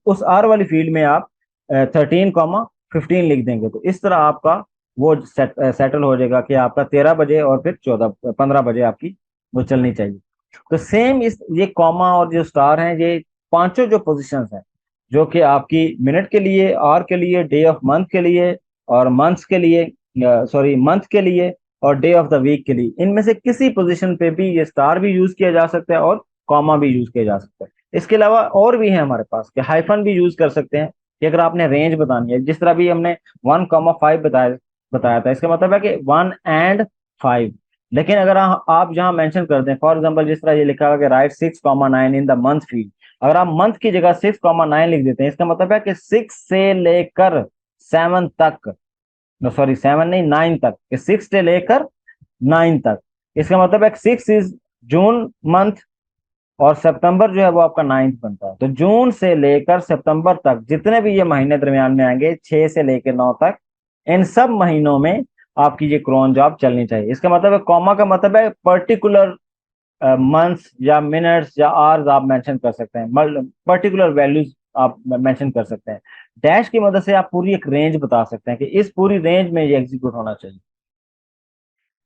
उस आर वाली फील्ड में आप 13,15 लिख देंगे। तो इस तरह आपका वो सेटल हो जाएगा कि आपका 13 बजे और फिर 15 बजे आपकी वो चलनी चाहिए। तो सेम इस ये कॉमा और जो स्टार हैं, ये पांचों जो पोजीशंस हैं, जो कि आपकी मिनट के लिए, आर के लिए, डे ऑफ मंथ के लिए, और मंथ्स के लिए, सॉरी मंथ के लिए, और डे ऑफ द वीक के लिए, इनमें से किसी पोजीशन पे भी ये स्टार भी यूज किया जा सकता है और कॉमा भी यूज किया जा सकता है। इसके अलावा और भी है हमारे पास कि हाइफन भी यूज कर सकते हैं। कि अगर आपने रेंज बतानी है, जिस तरह भी हमने 1,5 बताया बताया था, इसका मतलब है कि 1 and 5। लेकिन अगर आप जहां मेंशन कर दें, फॉर एग्जांपल जिस तरह ये लिखा हुआ है कि right 6,9 in the month field, अगर आप मंथ की जगह 6,9 लिख देते हैं, इसका मतलब है कि 6 से लेकर 7 तक, सॉरी 7 नहीं 9 तक, कि 6 से लेकर 9 तक। इसका मतलब है 6 इज जून मंथ, और सितंबर जो है वो आपका 9th बनता है। तो जून से लेकर सितंबर तक जितने भी ये महीने दरमियान में आएंगे, 6 से लेकर 9 तक, इन सब महीनों में आपकी ये क्रोन जॉब चलनी चाहिए। इसका मतलब है, कॉमा का मतलब है पर्टिकुलर मंथ्स या मिनट्स या आवर्स आप मेंशन कर सकते हैं, पर्टिकुलर वैल्यूज आप मेंशन कर सकते हैं। डैश की मदद से आप पूरी एक रेंज बता सकते हैं कि इस पूरी रेंज में ये एग्जीक्यूट होना चाहिए।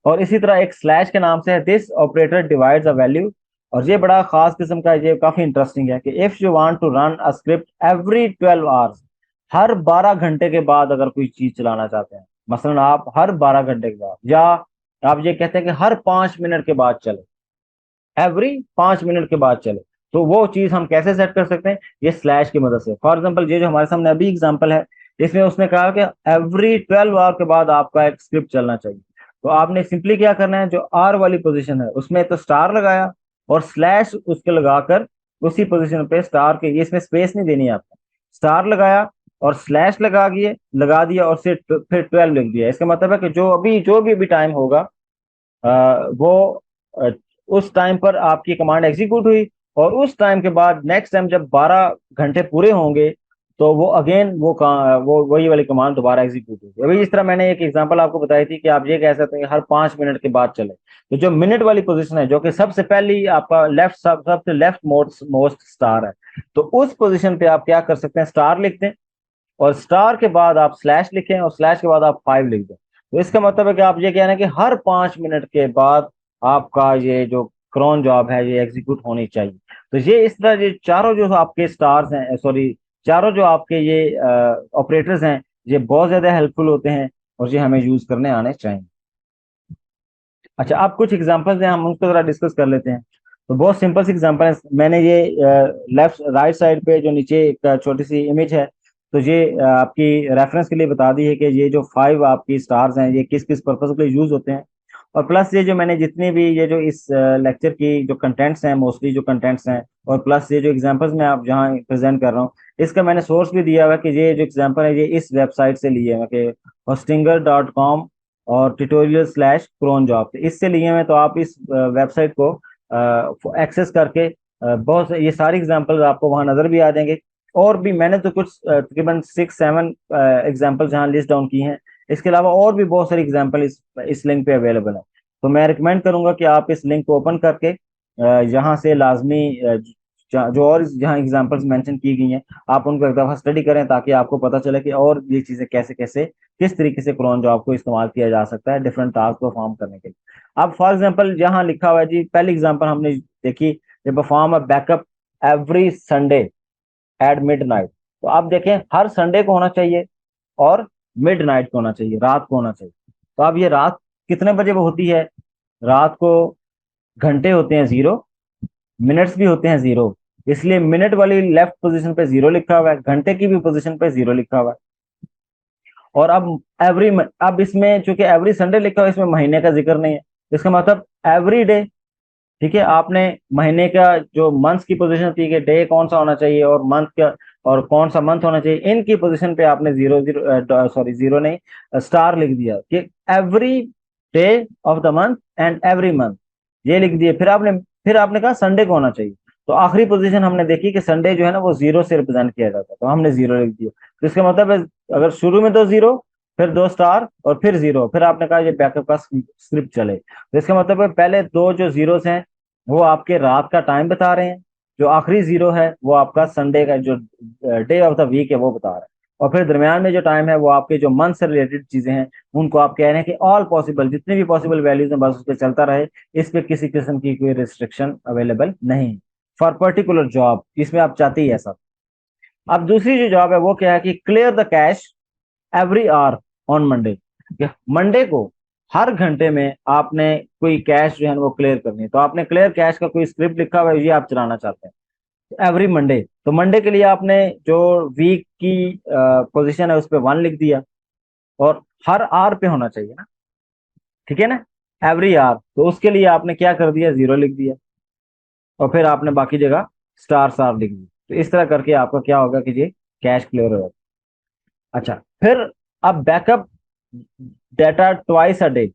और इसी तरह एक स्लैश के नाम से है, this operator divides a value. और ये बड़ा खास किस्म का, ये काफी इंटरेस्टिंग है कि if you want to run a script every 12 hours, हर 12 घंटे के बाद अगर कोई चीज चलाना चाहते हैं, मसलन आप हर 12 घंटे के बाद, या आप ये कहते हैं कि हर 5 मिनट के बाद चले, एवरी 5 मिनट के बाद चले, तो वो चीज हम कैसे सेट कर सकते हैं? ये स्लैश की मदद से। फॉर एग्जाम्पल ये जो हमारे सामने अभी एग्जाम्पल है, इसमें उसने कहा कि एवरी 12 आवर के बाद आपका एक स्क्रिप्ट चलना चाहिए। तो आपने सिंपली क्या करना है, जो आर वाली पोजीशन है उसमें तो स्टार लगाया, और स्लैश उसके लगाकर उसी पोजीशन पे स्टार के, ये इसमें स्पेस नहीं देनी है आपको, स्टार लगाया और स्लैश लगा दिया, और फिर 12 लिख दिया। इसका मतलब है कि जो भी टाइम होगा, वो अ, उस टाइम पर आपकी कमांड एग्जीक्यूट हुई, और उस टाइम के बाद नेक्स्ट टाइम जब 12 घंटे पूरे होंगे, तो वो अगेन वो वही वाली कमांड दोबारा एग्जीक्यूट होगी। अभी इस तरह मैंने एक एग्जांपल आपको बताई थी कि आप ये कह सकते हैं कि हर 5 मिनट के बाद चले। तो जो मिनट वाली पोजीशन है, जो कि सबसे पहली आपका सबसे लेफ्ट मोस्ट मोस्ट स्टार है, तो उस पोजीशन पे आप क्या कर सकते हैं, स्टार लिख दें, और स्टार के बाद आप स्लैश लिखें, और स्लैश के बाद आप 5 लिख दें। तो इसका मतलब है कि आप ये कह रहे हैं कि हर 5 मिनट के बाद आपका ये जो क्रॉन जॉब है ये एग्जीक्यूट होनी चाहिए। तो ये इस तरह ये चारों जो आपके स्टार्स हैं, सॉरी, चारों जो आपके ये ऑपरेटर्स हैं, ये बहुत ज्यादा हेल्पफुल होते हैं, और ये हमें यूज करने आने चाहिए। अच्छा, आप कुछ एग्जांपल्स हैं, हम उसको जरा डिस्कस कर लेते हैं। तो बहुत सिंपल सी एग्जांपल है, मैंने ये लेफ्ट राइट साइड पे जो नीचे एक छोटी सी इमेज है, तो ये आपकी रेफरेंस के लिए बता दी है कि ये जो 5 आपकी स्टार्स हैं, ये किस किस पर्पज के लिए यूज होते हैं। और प्लस ये जो मैंने जितनी भी ये जो इस लेक्चर की जो कंटेंट्स हैं, मोस्टली जो कंटेंट्स हैं, और प्लस ये जो एग्जांपल्स मैं आप जहाँ प्रेजेंट कर रहा हूँ, इसका मैंने सोर्स भी दिया हुआ है कि ये जो एग्जांपल है ये इस वेबसाइट से लिए हैं, कि hostinger.com और ट्यूटोरियल स्लैश क्रोन जॉब, इससे लिए हैं। तो आप इस वेबसाइट को एक्सेस करके बहुत ये सारी एग्जांपल्स आपको वहां नजर भी आ जाएंगे। और भी मैंने तो कुछ तकरीबन 6-7 एग्जांपल जहां लिस्ट डाउन की हैं। इसके अलावा और भी बहुत सारी एग्जांपल इस लिंक पे अवेलेबल है। तो मैं रिकमेंड करूंगा कि आप इस लिंक को ओपन करके यहाँ से लाजमी जो और जहाँ एग्जांपल्स मेंशन की गई हैं, आप उनको एक दफा स्टडी करें, ताकि आपको पता चले कि और ये चीजें कैसे कैसे किस तरीके से क्रोन जॉब को इस्तेमाल किया जा सकता है डिफरेंट टास्क परफॉर्म करने के लिए। अब फॉर एग्जांपल यहाँ लिखा हुआ है जी, पहली एग्जांपल हमने देखी, perform a backup every Sunday at midnight. तो आप देखें, हर संडे को होना चाहिए, और मिडनाइट को होना चाहिए, रात को होना चाहिए। तो अब ये रात कितने बजे वो होती है? रात को घंटे होते हैं 0, मिनट्स भी होते हैं 0, इसलिए मिनट वाली लेफ्ट पोजीशन पे 0 लिखा हुआ है, घंटे की भी पोजीशन पे 0 लिखा हुआ है। और अब इसमें चूंकि एवरी संडे लिखा हुआ है, इसमें महीने का जिक्र नहीं है, इसका मतलब एवरी डे। ठीक है, आपने महीने का जो मंथ की पोजीशन थी कि डे कौन सा होना चाहिए, और मंथ का, और कौन सा मंथ होना चाहिए, इनकी पोजीशन पे आपने जीरो जीरो सॉरी जीरो नहीं स्टार लिख दिया कि every day of the month and every month, ये लिख दिए। फिर आपने कहा संडे को होना चाहिए। तो आखिरी पोजीशन हमने देखी कि संडे जो है ना वो 0 से रिप्रेजेंट किया जाता है, तो हमने 0 लिख दिया। तो इसका मतलब है, अगर शुरू में 2 0, फिर 2 स्टार, और फिर 0, फिर आपने कहा ये बैकअप का स्क्रिप्ट चले, तो इसका मतलब है पहले दो जो जीरोस हैं वो आपके रात का टाइम बता रहे हैं, जो आखिरी 0 है वो आपका संडे का जो डे ऑफ द वीक है वो बता रहा है, और फिर दरमियान में जो टाइम है वो आपके जो मंथ से रिलेटेड चीजें हैं उनको आप कह रहे हैं कि ऑल पॉसिबल, जितने भी पॉसिबल वैल्यूज हैं बस उस पर चलता रहे, इस पे किसी किस्म की कोई रिस्ट्रिक्शन अवेलेबल नहीं फॉर पर्टिकुलर जॉब, इसमें आप चाहते ही ऐसा। अब दूसरी जो जॉब है वो क्या है कि clear the cache every hour on Monday, Monday को हर घंटे में आपने कोई कैश जो है वो क्लियर करनी है। तो आपने क्लियर कैश का कोई स्क्रिप्ट लिखा हुआ है, ये आप चलाना चाहते हैं। एवरी मंडे, तो मंडे के लिए आपने जो वीक की पोजीशन है उस पर 1 लिख दिया, और हर आर पे होना चाहिए ना, ठीक है ना, एवरी आर, तो उसके लिए आपने क्या कर दिया, 0 लिख दिया, और फिर आपने बाकी जगह स्टार स्टार लिख दी। तो इस तरह करके आपका क्या होगा कि ये कैश क्लियर होगा। अच्छा, फिर अब backup data twice a day.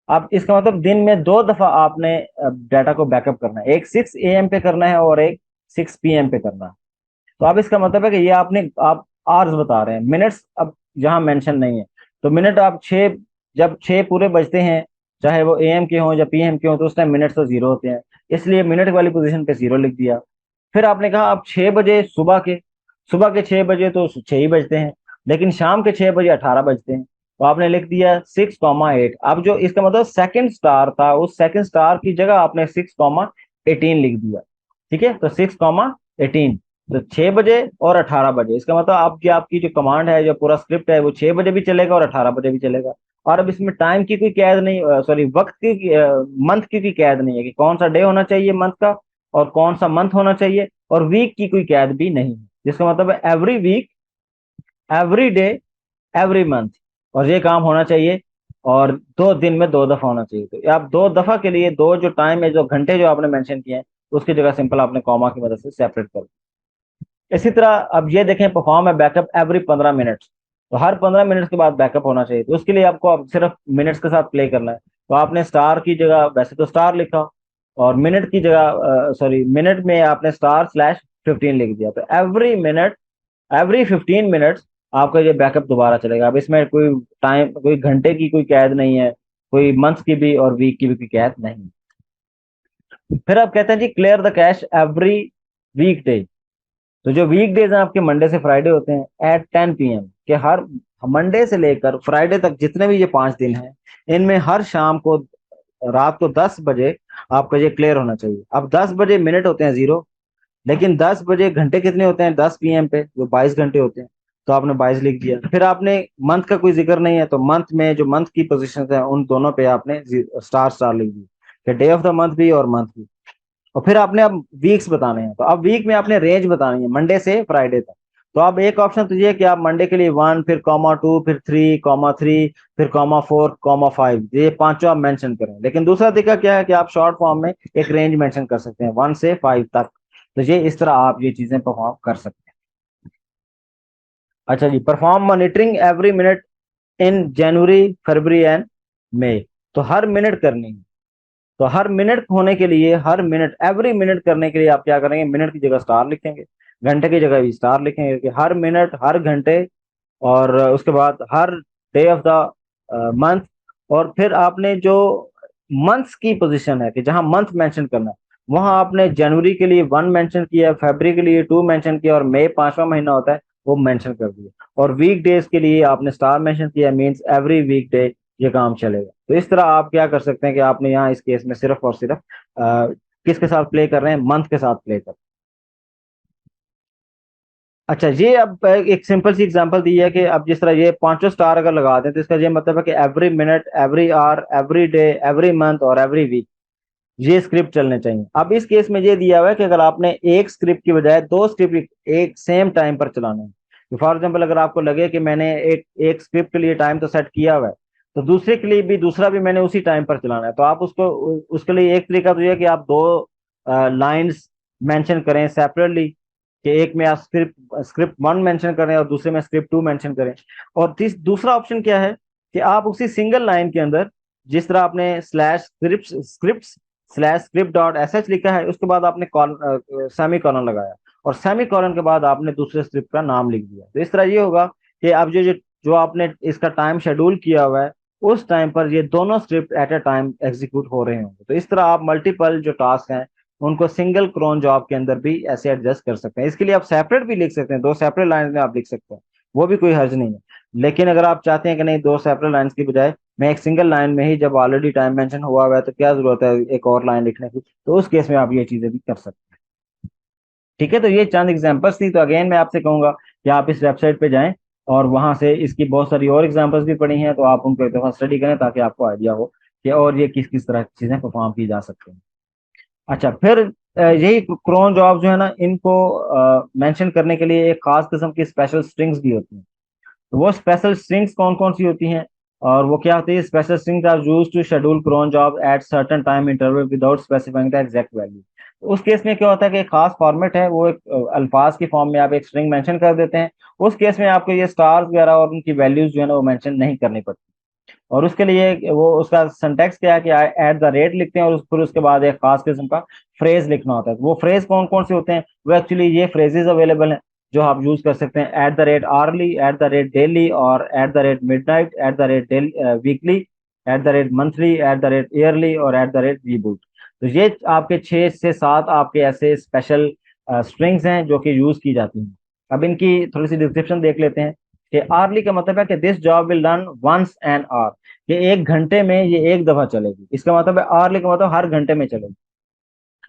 अब इसका मतलब दिन में 2 दफा आपने डाटा को बैकअप करना है, एक 6 AM पे करना है और एक 6 PM पे करना है। तो अब इसका मतलब है कि ये आपने आप आवर्स बता रहे हैं, मिनट्स अब यहाँ मेंशन नहीं है। तो मिनट आप जब 6 पूरे बजते हैं, चाहे वो AM के हों या PM के हों, तो उस टाइम मिनट्स तो 0 होते हैं, इसलिए मिनट वाली पोजीशन पे 0 लिख दिया। फिर आपने कहा अब 6 बजे सुबह के 6 बजे तो 6 ही बजते हैं, लेकिन शाम के 6 बजे 18 बजते हैं, तो आपने लिख दिया 6,8। अब जो इसका मतलब सेकंड स्टार था, उस सेकंड स्टार की जगह आपने 6,18 लिख दिया, ठीक है, तो 6,18, तो 6 बजे और 18 बजे, इसका मतलब आपकी जो कमांड है, जो पूरा स्क्रिप्ट है, वो 6 बजे भी चलेगा और 18 बजे भी चलेगा। और अब इसमें टाइम की कोई कैद नहीं, सॉरी वक्त की, मंथ की कोई कैद नहीं है कि कौन सा डे होना चाहिए मंथ का और कौन सा मंथ होना चाहिए, और वीक की कोई कैद भी नहीं है, जिसका मतलब है every week, every day, every month, और ये काम होना चाहिए, और 2 दिन में 2 दफा होना चाहिए। तो आप 2 दफा के लिए दो जो टाइम है, जो घंटे जो आपने मेंशन किए हैं, उसकी जगह सिंपल आपने कॉमा की मदद से सेपरेट कर दिया। इसी तरह अब ये देखें, परफॉर्म है बैकअप एवरी 15 मिनट, तो हर 15 मिनट के बाद बैकअप होना चाहिए, तो उसके लिए आपको अब सिर्फ मिनट्स के साथ प्ले करना है। तो आपने स्टार की जगह वैसे तो स्टार लिखा, और मिनट की जगह, सॉरी, मिनट में आपने स्टार/15 लिख दिया, तो एवरी मिनट, एवरी 15 मिनट्स आपका ये बैकअप दोबारा चलेगा। अब इसमें कोई टाइम, कोई घंटे की कोई कैद नहीं है, कोई मंथ की भी और वीक की भी कोई कैद नहीं। फिर आप कहते हैं जी clear the cache every weekday. तो जो वीक डेज हैं आपके मंडे से फ्राइडे होते हैं एट 10 PM, के हर मंडे से लेकर फ्राइडे तक जितने भी ये 5 दिन हैं, इनमें हर शाम को, रात को 10 बजे आपका ये क्लियर होना चाहिए। अब 10 बजे मिनट होते हैं 0, लेकिन 10 बजे घंटे कितने होते हैं, 10 PM पे जो 22 घंटे होते हैं, तो आपने 22 लिख दिया। फिर आपने मंथ का कोई जिक्र नहीं है, तो मंथ में जो मंथ की पोजिशन है उन दोनों पे आपने स्टार स्टार लिख दिया, डे ऑफ द मंथ भी और मंथ भी। और फिर आपने अब वीक्स बताने हैं, तो अब वीक में आपने रेंज बतानी है मंडे से फ्राइडे तक। तो अब एक ऑप्शन तो ये है कि आप मंडे के लिए 1, फिर कॉमा 2, फिर 3,3, फिर कॉमा 4,5, ये पांचों आप मेंशन करें। लेकिन दूसरा तरीका क्या है कि आप शॉर्ट फॉर्म में एक रेंज मेंशन कर सकते हैं 1 से 5 तक। तो ये इस तरह आप ये चीजें परफॉर्म कर सकते हैं। अच्छा जी, perform monitoring every minute in January, February and May. तो हर मिनट करनी है, तो हर मिनट होने के लिए, हर मिनट, एवरी मिनट करने के लिए आप क्या करेंगे, मिनट की जगह स्टार लिखेंगे, घंटे की जगह भी स्टार लिखेंगे, कि हर मिनट, हर घंटे, और उसके बाद हर डे ऑफ द मंथ। और फिर आपने जो मंथ्स की पोजीशन है कि जहां मंथ मेंशन करना है, वहां आपने जनवरी के लिए 1 मेंशन किया, फरवरी के लिए 2 मेंशन किया, और मई 5वां महीना होता है वो मेंशन कर दिया। और वीक डेज के लिए आपने स्टार मेंशन किया, मींस एवरी वीक डे ये काम चलेगा। तो इस तरह आप क्या कर सकते हैं कि आपने यहाँ इस केस में सिर्फ और सिर्फ किसके साथ प्ले कर रहे हैं, मंथ के साथ प्ले कर। अच्छा, ये अब एक सिंपल सी एग्जांपल दी है कि अब जिस तरह ये पांचों स्टार अगर लगा दें, तो इसका ये मतलब है कि every minute, every hour, every day, every month और एवरी वीक ये स्क्रिप्ट चलने चाहिए। अब इस केस में ये दिया हुआ है कि अगर आपने एक स्क्रिप्ट की बजाय 2 स्क्रिप्ट एक सेम टाइम पर चलाना है, फॉर एग्जाम्पल अगर आपको लगे कि मैंने एक एक स्क्रिप्ट के लिए टाइम तो सेट किया हुआ है, तो दूसरे के लिए भी दूसरा भी मैंने उसी टाइम पर चलाना है, तो आप उसको, उसके लिए एक तरीका तो ये है कि आप दो लाइंस मेंशन करें सेपरेटली, कि एक में आप स्क्रिप्ट 1 मेंशन करें और दूसरे में स्क्रिप्ट 2 मेंशन करें। और दूसरा ऑप्शन क्या है कि आप उसी सिंगल लाइन के अंदर, जिस तरह आपने स्लैश स्क्रिप्ट डॉट sh लिखा है, उसके बाद आपने सेमी कॉलन लगाया, और सेमी कॉलन के बाद आपने दूसरे स्क्रिप्ट का नाम लिख दिया। तो इस तरह ये होगा कि अब जो जो जो आपने इसका टाइम शेड्यूल किया हुआ है, उस टाइम पर ये दोनों script at a time execute हो रहे होंगे। तो इस तरह आप मल्टीपल जो टास्क हैं उनको सिंगल क्रोन जॉब के अंदर भी ऐसे एडजस्ट कर सकते हैं। इसके लिए आप सेपरेट भी लिख सकते हैं, 2 सेपरेट लाइन में आप लिख सकते हैं, वो भी कोई हर्ज नहीं है। लेकिन अगर आप चाहते हैं कि नहीं, 2 सेपरेट लाइन्स की बजाय मैं एक सिंगल लाइन में ही, जब ऑलरेडी टाइम मेंशन हुआ हुआ है तो क्या जरूरत है एक और लाइन लिखने की, तो उस केस में आप ये चीजें भी कर सकते हैं। ठीक है, तो ये चंद एग्जांपल्स थी। तो अगेन मैं आपसे कहूंगा कि आप इस वेबसाइट पे जाएं और वहां से इसकी बहुत सारी और एग्जांपल्स भी पढ़ी हैं, तो आप उनको एक दफा स्टडी करें ताकि आपको आइडिया हो कि और ये किस किस तरह की चीजें परफॉर्म की जा सकती हैं। अच्छा, फिर यही क्रोन जॉब जो है ना, इनको मेंशन करने के लिए एक खास किस्म की स्पेशल स्ट्रिंग्स भी होती हैं। तो वो स्पेशल स्ट्रिंग्स कौन कौन सी होती हैं, और वो क्या होती है? Special strings are used to schedule cron job at certain time interval without specifying the exact value. तो उस केस में क्या होता है कि एक खास फॉर्मेट है, वो एक अल्फाज की फॉर्म में आप एक स्ट्रिंग मेंशन कर देते हैं। उस केस में आपको ये स्टार्स वगैरह और उनकी वैल्यूज जो है ना वो मेंशन नहीं करनी पड़ती। और उसके लिए वो उसका सिंटैक्स क्या है कि एट द रेट लिखते हैं, और फिर उसके बाद एक खास किस्म का फ्रेज लिखना होता है। वो फ्रेज कौन कौन से होते हैं? वो एक्चुअली ये फ्रेजेस अवेलेबल हैं जो आप यूज कर सकते हैं: at the rate early, at the rate daily, और at the rate midnight, at the rate weekly, at the rate monthly, at the rate yearly, और एट द रेट रीबूट। तो ये आपके 6 से 7 आपके ऐसे स्पेशल स्ट्रिंग्स हैं जो कि यूज की जाती हैं। अब इनकी थोड़ी सी डिस्क्रिप्शन देख लेते हैं कि आर्ली का मतलब है कि this job will run once an hour, कि 1 घंटे में ये एक दफा चलेगी। इसका मतलब है आर्ली का मतलब हर घंटे में चलेगी।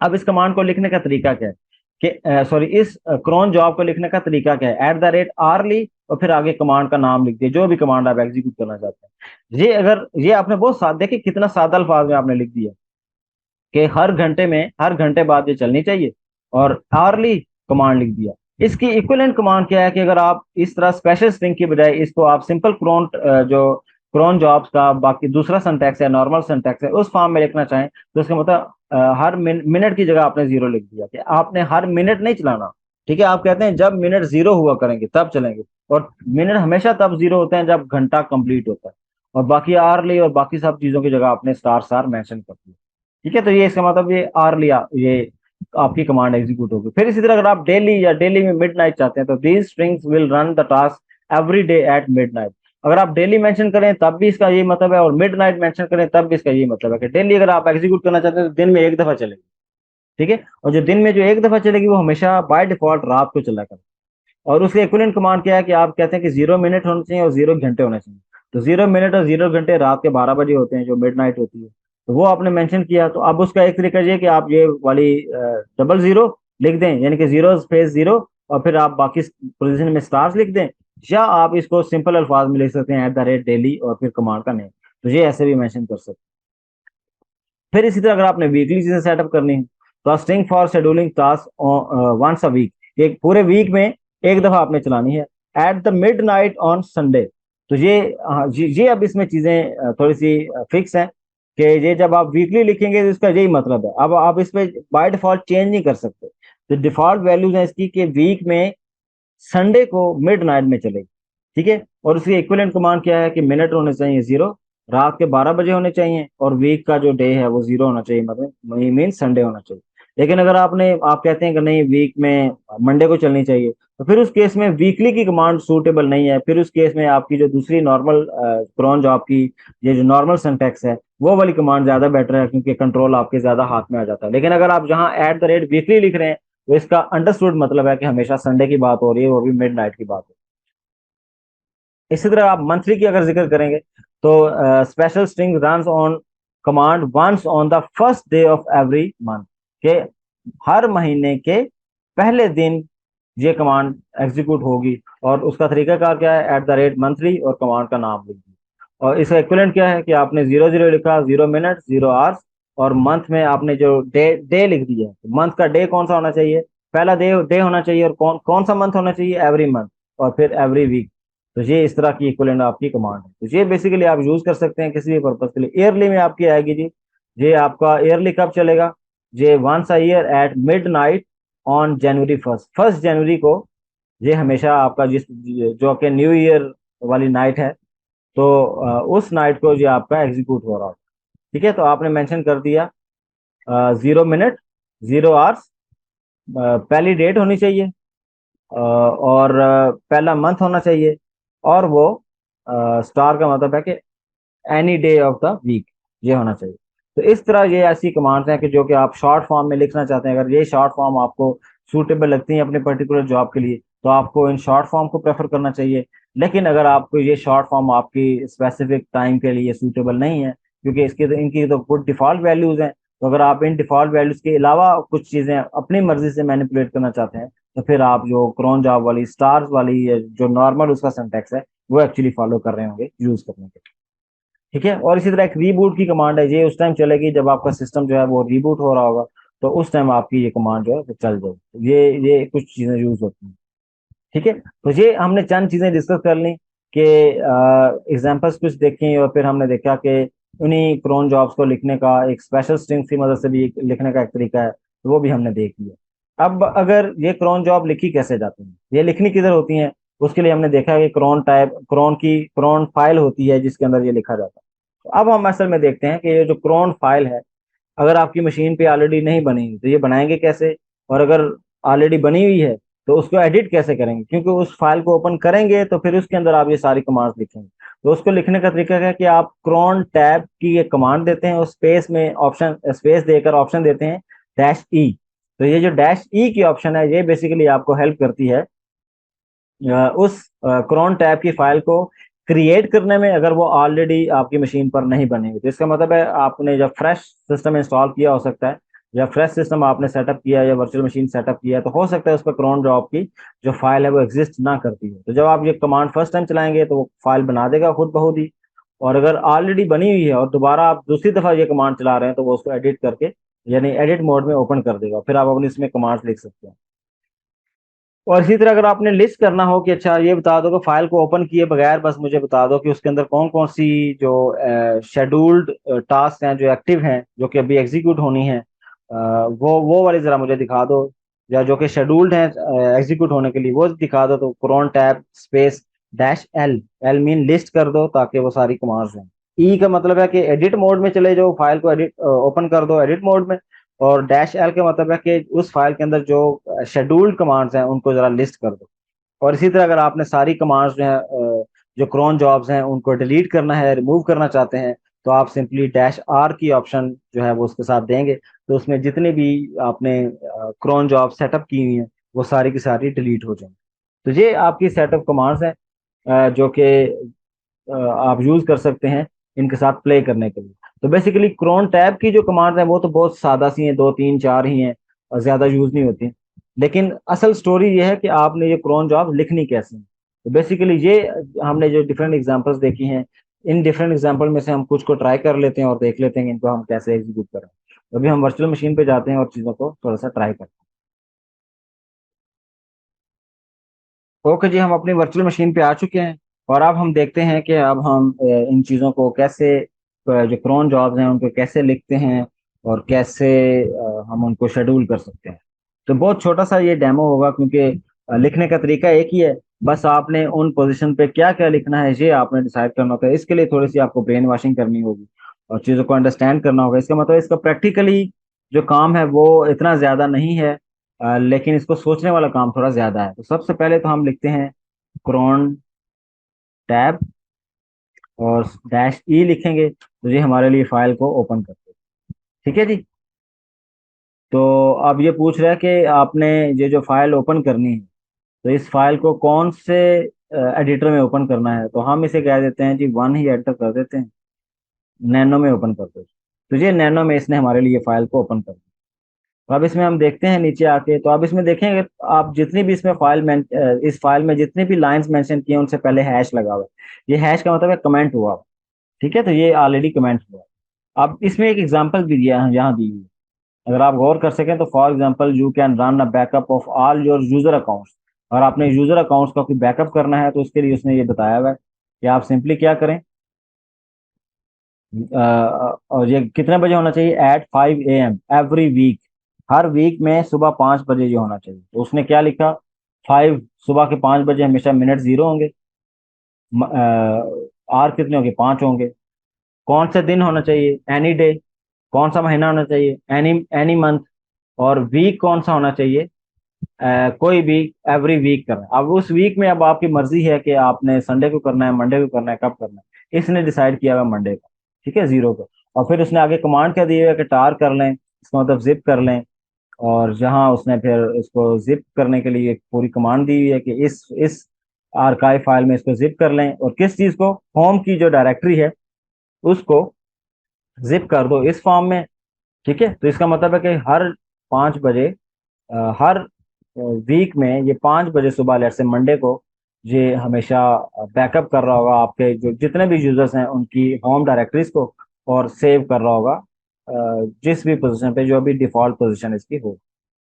अब इस कमांड को लिखने का तरीका क्या है कि सॉरी, इस क्रोन जॉब को लिखने का तरीका क्या है? एट द रेट आर्ली, और फिर आगे कमांड का नाम लिख दिया, जो भी कमांड आप एग्जीक्यूट करना चाहते हैं। ये अगर ये आपने बहुत सादा, देखिए कितना सादा अल्फाज में आपने लिख दिया कि हर घंटे में, हर घंटे बाद ये चलनी चाहिए, और आर्ली कमांड लिख दिया। इसकी इक्विवेलेंट कमांड क्या है कि अगर आप इस तरह स्पेशल स्ट्रिंग की बजाय इसको आप सिंपल क्रोन जो क्रोन जॉब्स का बाकी दूसरा सिंटैक्स है, नॉर्मल सिंटैक्स है, उस फॉर्म में लिखना चाहें, तो इसका मतलब हर मिनट की जगह आपने 0 लिख दिया कि आपने हर मिनट नहीं चलाना। ठीक है, आप कहते हैं जब मिनट 0 हुआ करेंगे तब चलेंगे, और मिनट हमेशा तब 0 होते हैं जब घंटा कंप्लीट होता है। और बाकी आरली और बाकी सब चीजों की जगह आपने स्टार स्टार मेंशन कर दिया। ठीक है, तो ये इसका मतलब ये आर लिया, ये आपकी कमांड एग्जीक्यूट होगी। फिर इसी तरह अगर आप डेली या डेली में मिडनाइट चाहते हैं, तो these strings will run the task every day at midnight. अगर आप डेली मेंशन करें तब भी इसका ये मतलब है, और मिडनाइट मेंशन करें तब भी इसका ये मतलब है कि डेली अगर आप एग्जीक्यूट करना चाहते हैं तो दिन में एक दफा चलेगी। ठीक है, और जो दिन में जो एक दफा चलेगी वो हमेशा बाय डिफॉल्ट रात को चला कर। और उसके इक्विवेलेंट कमांड क्या है कि आप कहते हैं कि 0 मिनट होने चाहिए और 0 घंटे होने चाहिए। तो 0 मिनट और 0 घंटे रात के 12 बजे होते हैं, जो मिडनाइट होती है। तो वो आपने मेंशन किया, तो अब उसका एक तरीका ये कि आप ये वाली डबल जीरो लिख दें, यानी कि 0 स्पेस 0, और फिर आप बाकी पोजीशन में स्टार्स लिख दें। या आप इसको सिंपल अल्फाज में लिख सकते हैं: एट द रेट डेली, और फिर कमांड का नेम। तो ये ऐसे भी मेंशन कर सकते हैं। फिर इसी तरह अगर आपने वीकली चीजें सेटअप करनी है, तो string for scheduling task once a week, एक पूरे वीक में एक दफा आपने चलानी है। At the midnight on Sunday. तो ये हाँ, ये अब इसमें चीजें थोड़ी सी फिक्स हैं कि ये जब आप वीकली लिखेंगे तो इसका यही मतलब है। अब आप इस पे बाय डिफॉल्ट चेंज नहीं कर सकते। तो डिफॉल्ट वैल्यूज हैं इसकी कि वीक में संडे को मिड नाइट में चलेगी। ठीक है, और उसकी इक्विवेलेंट कमांड क्या है कि मिनट होने चाहिए 0, रात के 12 बजे होने चाहिए, और वीक का जो डे है वो 0 होना चाहिए, मतलब मीन संडे होना चाहिए। लेकिन अगर आप कहते हैं कि नहीं, वीक में मंडे को चलनी चाहिए, तो फिर उस केस में वीकली की कमांड सूटेबल नहीं है। फिर उस केस में आपकी जो दूसरी नॉर्मल क्रॉन जो आपकी ये जो नॉर्मल सिंटैक्स है, वो वाली कमांड ज्यादा बेटर है, क्योंकि कंट्रोल आपके ज्यादा हाथ में आ जाता है। लेकिन अगर आप जहाँ एट द रेट वीकली लिख रहे हैं, तो इसका अंडरस्टूड मतलब है कि हमेशा संडे की बात हो रही है, वो भी मिड नाइट की बात है। इसी तरह आप मंथली की अगर जिक्र करेंगे, तो special string runs on command once on the first day of every month, के हर महीने के पहले दिन ये कमांड एग्जीक्यूट होगी। और उसका तरीकाकार क्या है? एट द रेट मंथली, और कमांड का नाम लिख दिया। और इसका इक्विवेलेंट क्या है कि आपने 0 0 लिखा, 0 मिनट 0 आवर्स, और मंथ में आपने जो डे डे लिख दिया, मंथ का डे कौन सा होना चाहिए? पहला डे डे होना चाहिए, और कौन कौन सा मंथ होना चाहिए? एवरी मंथ, और फिर एवरी वीक। तो ये इस तरह की इक्विवेलेंट आपकी कमांड है। तो ये बेसिकली आप यूज कर सकते हैं किसी भी पर्पज के लिए। ईयरली में आपकी आएगी जी, ये आपका ईयरली कब चलेगा? ये once a year at midnight on January 1, 1 जनवरी को। ये हमेशा आपका जिस जो कि न्यू ईयर वाली नाइट है, तो उस नाइट को ये आपका एग्जीक्यूट हो रहा होगा। ठीक है, तो आपने मेंशन कर दिया 0 मिनट 0 आवर्स, पहली डेट होनी चाहिए, और पहला मंथ होना चाहिए, और वो स्टार का मतलब है कि any day of the week ये होना चाहिए। तो इस तरह ये ऐसी कमांड्स हैं कि जो कि आप शॉर्ट फॉर्म में लिखना चाहते हैं। अगर ये शॉर्ट फॉर्म आपको सूटेबल लगती है अपने पर्टिकुलर जॉब के लिए, तो आपको इन शॉर्ट फॉर्म को प्रेफर करना चाहिए। लेकिन अगर आपको ये शॉर्ट फॉर्म आपकी स्पेसिफिक टाइम के लिए सूटेबल नहीं है, क्योंकि इनकी तो कुछ डिफॉल्ट वैल्यूज हैं, तो अगर आप इन डिफॉल्ट वैल्यूज के अलावा कुछ चीजें अपनी मर्जी से मैनिपुलेट करना चाहते हैं, तो फिर आप जो क्रोन जॉब वाली स्टार्स वाली जो नॉर्मल उसका सिंटैक्स है, वो एक्चुअली फॉलो कर रहे होंगे यूज करने के। ठीक है, और इसी तरह एक रीबूट की कमांड है, ये उस टाइम चलेगी जब आपका सिस्टम जो है वो रीबूट हो रहा होगा। तो उस टाइम आपकी ये कमांड जो है वो चल जाएगी। ये कुछ चीजें यूज होती हैं। ठीक है, तो ये हमने चंद चीजें डिस्कस कर ली कि एग्जांपल्स कुछ देखें, और फिर हमने देखा कि उन्हीं क्रोन जॉब्स को लिखने का एक स्पेशल स्ट्रिंग्स की मदद से भी लिखने का एक तरीका है, तो वो भी हमने देख लिया। अब अगर ये क्रोन जॉब लिखी कैसे जाती है, ये लिखनी किधर होती है, उसके लिए हमने देखा कि क्रोन फाइल होती है जिसके अंदर ये लिखा जाता है। तो अब हम असल में देखते हैं कि ये जो क्रोन फाइल है, अगर आपकी मशीन पे ऑलरेडी नहीं बनी हुई तो ये बनाएंगे कैसे, और अगर ऑलरेडी बनी हुई है तो उसको एडिट कैसे करेंगे, क्योंकि उस फाइल को ओपन करेंगे तो फिर उसके अंदर आप ये सारी कमांड्स लिखेंगे। तो उसको लिखने का तरीका है कि आप क्रोन टैब की ये कमांड देते हैं, उस स्पेस में ऑप्शन स्पेस देकर ऑप्शन देते हैं -E। तो ये जो -E की ऑप्शन है ये बेसिकली आपको हेल्प करती है उस क्रोन टैब की फाइल को क्रिएट करने में, अगर वो ऑलरेडी आपकी मशीन पर नहीं बनी हुई। तो इसका मतलब है आपने जब फ्रेश सिस्टम इंस्टॉल किया हो सकता है, या फ्रेश सिस्टम आपने सेटअप किया या वर्चुअल मशीन सेटअप किया, तो हो सकता है उस पर क्रोन जॉब की जो फाइल है वो एग्जिस्ट ना करती है। तो जब आप ये कमांड फर्स्ट टाइम चलाएंगे तो वो फाइल बना देगा खुद ब खुद ही। और अगर ऑलरेडी बनी हुई है और दोबारा आप दूसरी दफा ये कमांड चला रहे हैं तो वो उसको एडिट करके, यानी एडिट मोड में ओपन कर देगा, फिर आप अपनी इसमें कमांड्स लिख सकते हैं। और इसी तरह अगर आपने लिस्ट करना हो कि अच्छा ये बता दो कि फाइल को ओपन किए बगैर बस मुझे बता दो कि उसके अंदर कौन कौन सी जो शेड्यूल्ड टास्क हैं जो एक्टिव हैं जो कि अभी एग्जीक्यूट होनी है, वो वाली जरा मुझे दिखा दो, या जो कि शेड्यूल्ड हैं एग्जीक्यूट होने के लिए वो दिखा दो। तो cron tab space -L, L mean list कर दो ताकि वो सारी कमांड्स हैं। ई का मतलब है कि एडिट मोड में चले जाओ, फाइल को एडिट ओपन कर दो एडिट मोड में। और -L का मतलब है कि उस फाइल के अंदर जो शेड्यूल्ड कमांड्स हैं उनको जरा लिस्ट कर दो। और इसी तरह अगर आपने सारी कमांड्स जो है जो क्रोन जॉब्स हैं उनको डिलीट करना है, रिमूव करना चाहते हैं, तो आप सिंपली -R की ऑप्शन जो है वो उसके साथ देंगे, तो उसमें जितने भी आपने क्रोन जॉब सेटअप की हुई हैं वो सारी की सारी डिलीट हो जाएंगी। तो ये आपकी सेटअप कमांड्स हैं जो कि आप यूज कर सकते हैं इनके साथ प्ले करने के लिए। तो बेसिकली क्रोन टैब की जो कमांड्स हैं वो तो बहुत सादा सी हैं, दो तीन चार ही हैं और ज्यादा यूज नहीं होती। लेकिन असल स्टोरी ये है कि आपने ये क्रोन जॉब लिखनी कैसे है। तो बेसिकली ये हमने जो डिफरेंट एग्जांपल्स देखी हैं, इन डिफरेंट एग्जांपल में से हम कुछ को ट्राई कर लेते हैं और देख लेते हैं कि इनको हम कैसे एग्जीक्यूट करें। तो अभी हम वर्चुअल मशीन पे जाते हैं और चीज़ों को थोड़ा सा ट्राई करते हैं। ओके जी, हम अपनी वर्चुअल मशीन पे आ चुके हैं, और अब हम देखते हैं कि अब हम इन चीज़ों को कैसे जो क्रोन जॉब्स हैं उनको कैसे लिखते हैं, और कैसे हम उनको शेड्यूल कर सकते हैं। तो बहुत छोटा सा ये डेमो होगा, क्योंकि लिखने का तरीका एक ही है, बस आपने उन पोजीशन पे क्या क्या लिखना है ये आपने डिसाइड करना होता है। इसके लिए थोड़ी सी आपको ब्रेन वॉशिंग करनी होगी और चीज़ों को अंडरस्टैंड करना होगा। इसका मतलब इसका प्रैक्टिकली जो काम है वो इतना ज़्यादा नहीं है, लेकिन इसको सोचने वाला काम थोड़ा ज़्यादा है। तो सबसे पहले तो हम लिखते हैं क्रोन टैब और -E लिखेंगे, तो ये हमारे लिए फाइल को ओपन करते हैं। ठीक है जी। तो अब ये पूछ रहा है कि आपने ये जो फाइल ओपन करनी है, तो इस फाइल को कौन से एडिटर में ओपन करना है, तो हम इसे कह देते हैं जी वन ही एडिटर कर देते हैं, नैनो में ओपन करते हैं। तो ये नैनो में इसने हमारे लिए फाइल को ओपन कर दिया। तो अब इसमें हम देखते हैं नीचे आके, तो अब इसमें देखेंगे आप जितनी भी इसमें इस फाइल में जितनी भी लाइंस मेंशन किए हैं उनसे पहले हैश लगा हुआ है। ये हैश का मतलब है कमेंट हुआ हुआ। ठीक है, तो ये ऑलरेडी कमेंट हुआ है। अब इसमें एक एग्जांपल भी दिया है यहाँ दी हुई है, अगर आप गौर कर सकें तो for example you can run a backup of all your user accounts. और आपने यूजर अकाउंट्स का कोई बैकअप करना है तो उसके लिए उसने ये बताया हुआ है कि आप सिंपली क्या करें, और ये कितने बजे होना चाहिए, @5 AM एवरी वीक, हर वीक में सुबह 5 बजे ये होना चाहिए। तो उसने क्या लिखा, 5 सुबह के 5 बजे हमेशा मिनट जीरो होंगे, आर कितने होंगे, 5 होंगे। कौन से दिन होना चाहिए, एनी डे। कौन सा महीना होना चाहिए, एनी एनी मंथ। और वीक कौन सा होना चाहिए, कोई भी, एवरी वीक करना है। अब उस वीक में अब आपकी मर्जी है कि आपने संडे को करना है, मंडे को करना है, कब करना है। इसने डिसाइड किया हुआ मंडे को, ठीक है, जीरो को। और फिर उसने आगे कमांड क्या दी हुई है कि टार कर लें, इसका मतलब जिप कर लें। और जहां उसने फिर इसको जिप करने के लिए एक पूरी कमांड दी हुई है कि इस आर्काइव फाइल में इसको जिप कर लें, और किस चीज को, होम की जो डायरेक्टरी है उसको जिप कर दो इस फॉर्म में। ठीक है, तो इसका मतलब है कि हर 5 बजे, हर वीक में ये 5 बजे सुबह, लेट से मंडे को, ये हमेशा बैकअप कर रहा होगा आपके जो जितने भी यूजर्स हैं उनकी होम डायरेक्टरीज को, और सेव कर रहा होगा जिस भी पोजीशन पे जो भी डिफॉल्ट पोजीशन इसकी हो।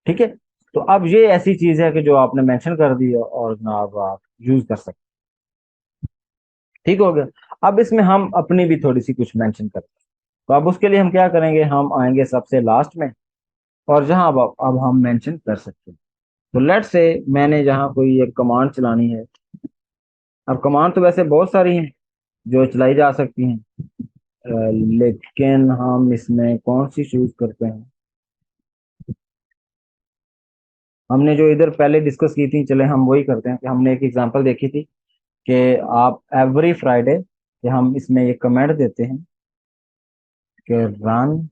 ठीक है, तो अब ये ऐसी चीज है कि जो आपने मेंशन कर दी है और जनाब आप यूज कर सकते हैं। ठीक हो गया। अब इसमें हम अपनी भी थोड़ी सी कुछ मेंशन करते हैं। तो अब उसके लिए हम क्या करेंगे, हम आएंगे सबसे लास्ट में, और जहां अब हम मेंशन कर सकते हैं। तो लेट्स से मैंने जहां कोई एक कमांड चलानी है। अब कमांड तो वैसे बहुत सारी हैं जो चलाई जा सकती हैं, लेकिन हम इसमें कौन सी चूज करते हैं। हमने जो इधर पहले डिस्कस की थी, चले हम वही करते हैं कि हमने एक एग्जांपल देखी थी कि आप एवरी फ्राइडे, कि हम इसमें एक कमेंट देते हैं कि run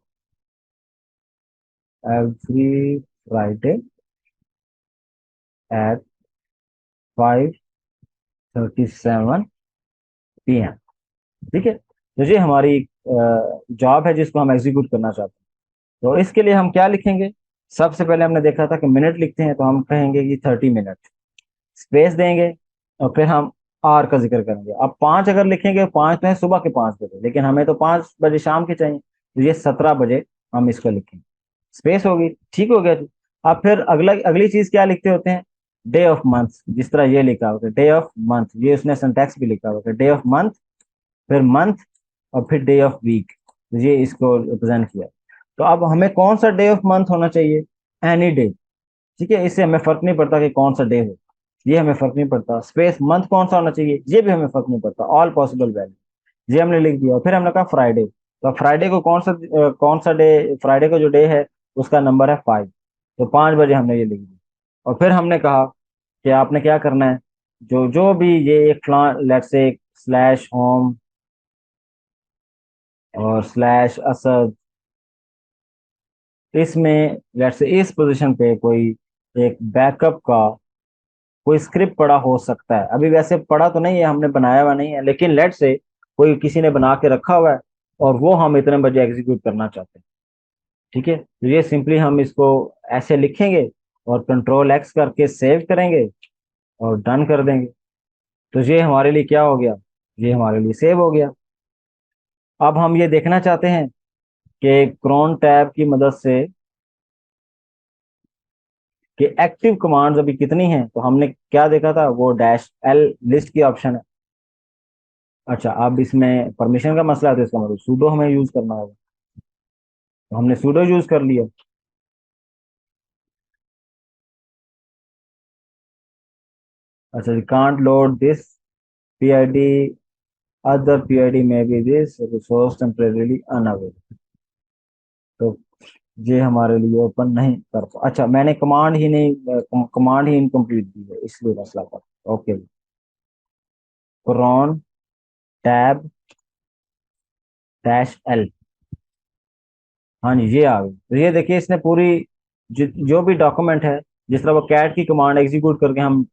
every Friday at 5:37 PM। ठीक है, तो ये हमारी जॉब है जिसको हम एग्जीक्यूट करना चाहते हैं। तो इसके लिए हम क्या लिखेंगे, सबसे पहले हमने देखा था कि मिनट लिखते हैं, तो हम कहेंगे कि 30 मिनट, स्पेस देंगे, और फिर हम आर का जिक्र करेंगे। अब 5 अगर लिखेंगे, 5 तो है सुबह के 5 बजे, लेकिन हमें तो 5 बजे शाम के चाहिए, तो ये 17 बजे हम इसको लिखेंगे, स्पेस होगी। ठीक हो गया जी। अब फिर अगली चीज क्या लिखते होते हैं, डे ऑफ मंथ, जिस तरह ये लिखा होगा डे ऑफ मंथ, ये उसने सिंटैक्स भी लिखा होगा डे ऑफ मंथ, फिर मंथ, और फिर डे ऑफ वीक, ये इसको रिप्रेजेंट किया। तो अब हमें कौन सा डे ऑफ मंथ होना चाहिए, एनी डे। ठीक है, इससे हमें फर्क नहीं पड़ता कि कौन सा डे हो, ये हमें फर्क नहीं पड़ता। स्पेस मंथ कौन सा होना चाहिए, ये भी हमें फर्क नहीं पड़ता, ऑल पॉसिबल वैल्यू, ये हमने लिख दिया। फिर हमने कहा फ्राइडे, तो फ्राइडे को कौन सा डे, फ्राइडे को जो डे है उसका नंबर है 5, तो 5 बजे हमने ये लिख दिया। और फिर हमने कहा कि आपने क्या करना है, जो जो भी ये एक लेट से स्लैश होम और स्लैश असद, इसमें लेट से इस पोजीशन पे कोई एक बैकअप का कोई स्क्रिप्ट पड़ा हो सकता है। अभी वैसे पड़ा तो नहीं है, हमने बनाया हुआ नहीं है, लेकिन लेट से कोई किसी ने बना के रखा हुआ है और वो हम इतने बजे एग्जीक्यूट करना चाहते हैं। ठीक है, तो ये सिंपली हम इसको ऐसे लिखेंगे और कंट्रोल X करके सेव करेंगे और डन कर देंगे। तो ये हमारे लिए क्या हो गया, ये हमारे लिए सेव हो गया। अब हम ये देखना चाहते हैं कि क्रोन टैब की मदद से कि एक्टिव कमांड्स अभी कितनी हैं। तो हमने क्या देखा था, वो -L लिस्ट की ऑप्शन है। अच्छा, अब इसमें परमिशन का मसला है, तो इसका मतलब सूडो हमें यूज करना होगा, तो हमने सूडो यूज कर लिया। अच्छा जी, can't load this PID, other PID में be this resource temporarily unavailable. तो ये हमारे लिए ओपन नहीं कर पा, अच्छा मैंने कमांड ही इनकम्प्लीट दी है, इसलिए मसला था। Okay, cron tab -L। हाँ जी, ये आ गई। तो ये देखिए, इसने पूरी जो भी डॉक्यूमेंट है, जिस तरह वो कैट की कमांड एग्जीक्यूट करके हम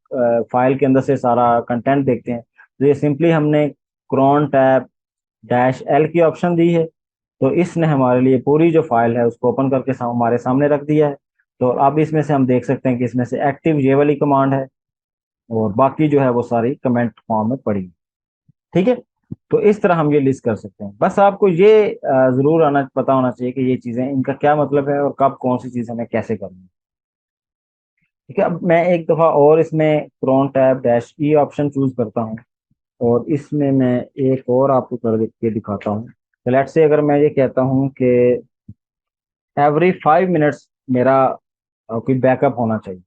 फाइल के अंदर से सारा कंटेंट देखते हैं, तो ये सिंपली हमने क्रॉन टैब -L की ऑप्शन दी है, तो इसने हमारे लिए पूरी जो फाइल है उसको ओपन करके हमारे सामने रख दिया है। तो अब इसमें से हम देख सकते हैं कि इसमें से एक्टिव ये वाली कमांड है, और बाकी जो है वो सारी कमेंट फॉर्म में पड़ी है। ठीक है, तो इस तरह हम ये लिस्ट कर सकते हैं। बस आपको ये जरूर आना पता होना चाहिए कि ये चीजें इनका क्या मतलब है और कब कौन सी चीज हमें कैसे करनी है। ठीक है, अब मैं एक दफा और इसमें cron tab -E option choose करता हूँ, और इसमें मैं एक और आपको कर के दिखाता हूँ। तो लेट्स से अगर मैं ये कहता हूँ कि एवरी 5 मिनट्स मेरा कोई बैकअप होना चाहिए,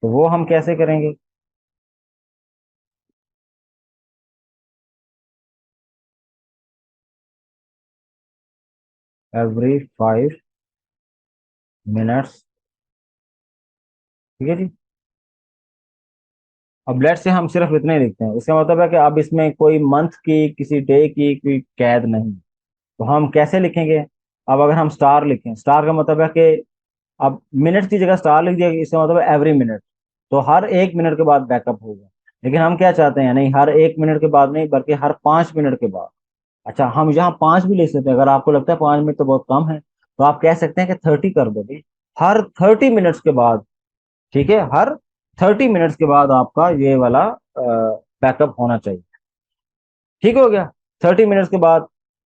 तो वो हम कैसे करेंगे। Every 5 minutes. ठीक है जी। अब लेट से हम सिर्फ इतने लिखते हैं, इसका मतलब है कि अब इसमें कोई मंथ की, किसी डे की कोई कैद नहीं। तो हम कैसे लिखेंगे, अब अगर हम स्टार लिखें, स्टार का मतलब है कि अब मिनट की जगह स्टार लिख दिया, इसका मतलब है एवरी मिनट, तो हर 1 मिनट के बाद बैकअप होगा। लेकिन हम क्या चाहते हैं, नहीं हर 1 मिनट के बाद नहीं, बल्कि हर 5 मिनट के बाद। अच्छा, हम यहाँ 5 भी ले सकते हैं, अगर आपको लगता है 5 मिनट तो बहुत कम है, तो आप कह सकते हैं कि 30 कर दो भाई, हर 30 मिनट्स के बाद। ठीक है, हर 30 मिनट्स के बाद आपका ये वाला बैकअप होना चाहिए। ठीक हो गया, 30 मिनट्स के बाद।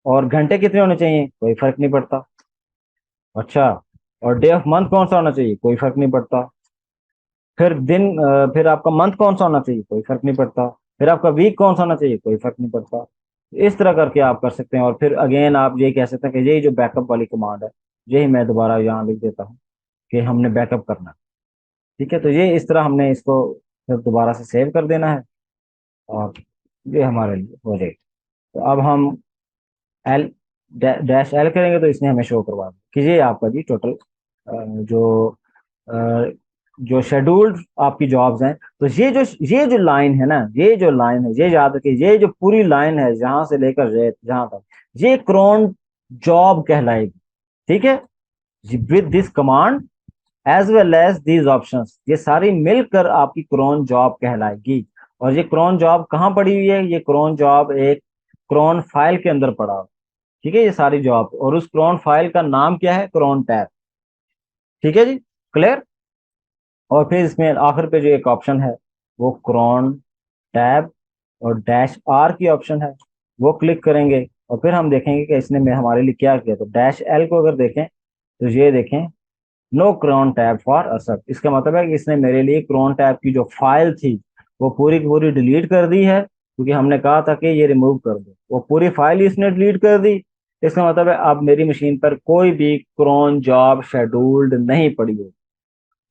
और घंटे कितने होने चाहिए, कोई फर्क नहीं पड़ता। अच्छा, और डे ऑफ मंथ कौन सा होना चाहिए, कोई फर्क नहीं पड़ता। फिर दिन फिर आपका मंथ कौन सा होना चाहिए, कोई फर्क नहीं पड़ता। फिर आपका वीक कौन सा होना चाहिए, कोई फर्क नहीं पड़ता। इस तरह करके आप कर सकते हैं। और फिर अगेन आप ये कह सकते हैं कि यही जो बैकअप वाली कमांड है, यही मैं दोबारा यहाँ लिख देता हूँ कि हमने बैकअप करना है। ठीक है, तो ये इस तरह हमने इसको फिर दोबारा से सेव कर देना है, और ये हमारे लिए हो जाएगा। तो अब हम एल डैश एल करेंगे तो इसने हमें शो करवा दें कि ये आपका जी टोटल जो अ, जो शेड्यूल्ड आपकी जॉब्स हैं। तो ये जो लाइन है ना, ये जो लाइन है, ये याद रखिए, ये जो पूरी लाइन है जहां से लेकर जहां तक, ये क्रोन जॉब कहलाएगी। ठीक है, with this command as well as these options, ये सारी मिलकर आपकी क्रोन जॉब कहलाएगी। और ये क्रोन जॉब कहाँ पड़ी हुई है, ये क्रोन जॉब एक क्रोन फाइल के अंदर पड़ा हुआ है। ठीक है, ये सारी जॉब, और उस क्रोन फाइल का नाम क्या है, क्रोन टैब। ठीक है जी, क्लियर। और फिर इसमें आखिर पे जो एक ऑप्शन है वो क्रोन टैब और डैश आर की ऑप्शन है, वो क्लिक करेंगे और फिर हम देखेंगे कि इसने में हमारे लिए क्या किया। तो डैश एल को अगर देखें तो ये देखें, नो क्रोन टैब फॉर असर, इसका मतलब है कि इसने मेरे लिए क्रोन टैब की जो फाइल थी वो पूरी की पूरी डिलीट कर दी है, क्योंकि हमने कहा था कि ये रिमूव कर दो, वो पूरी फाइल ही इसने डिलीट कर दी। इसका मतलब है अब मेरी मशीन पर कोई भी क्रोन जॉब शेड्यूल्ड नहीं पड़ी है।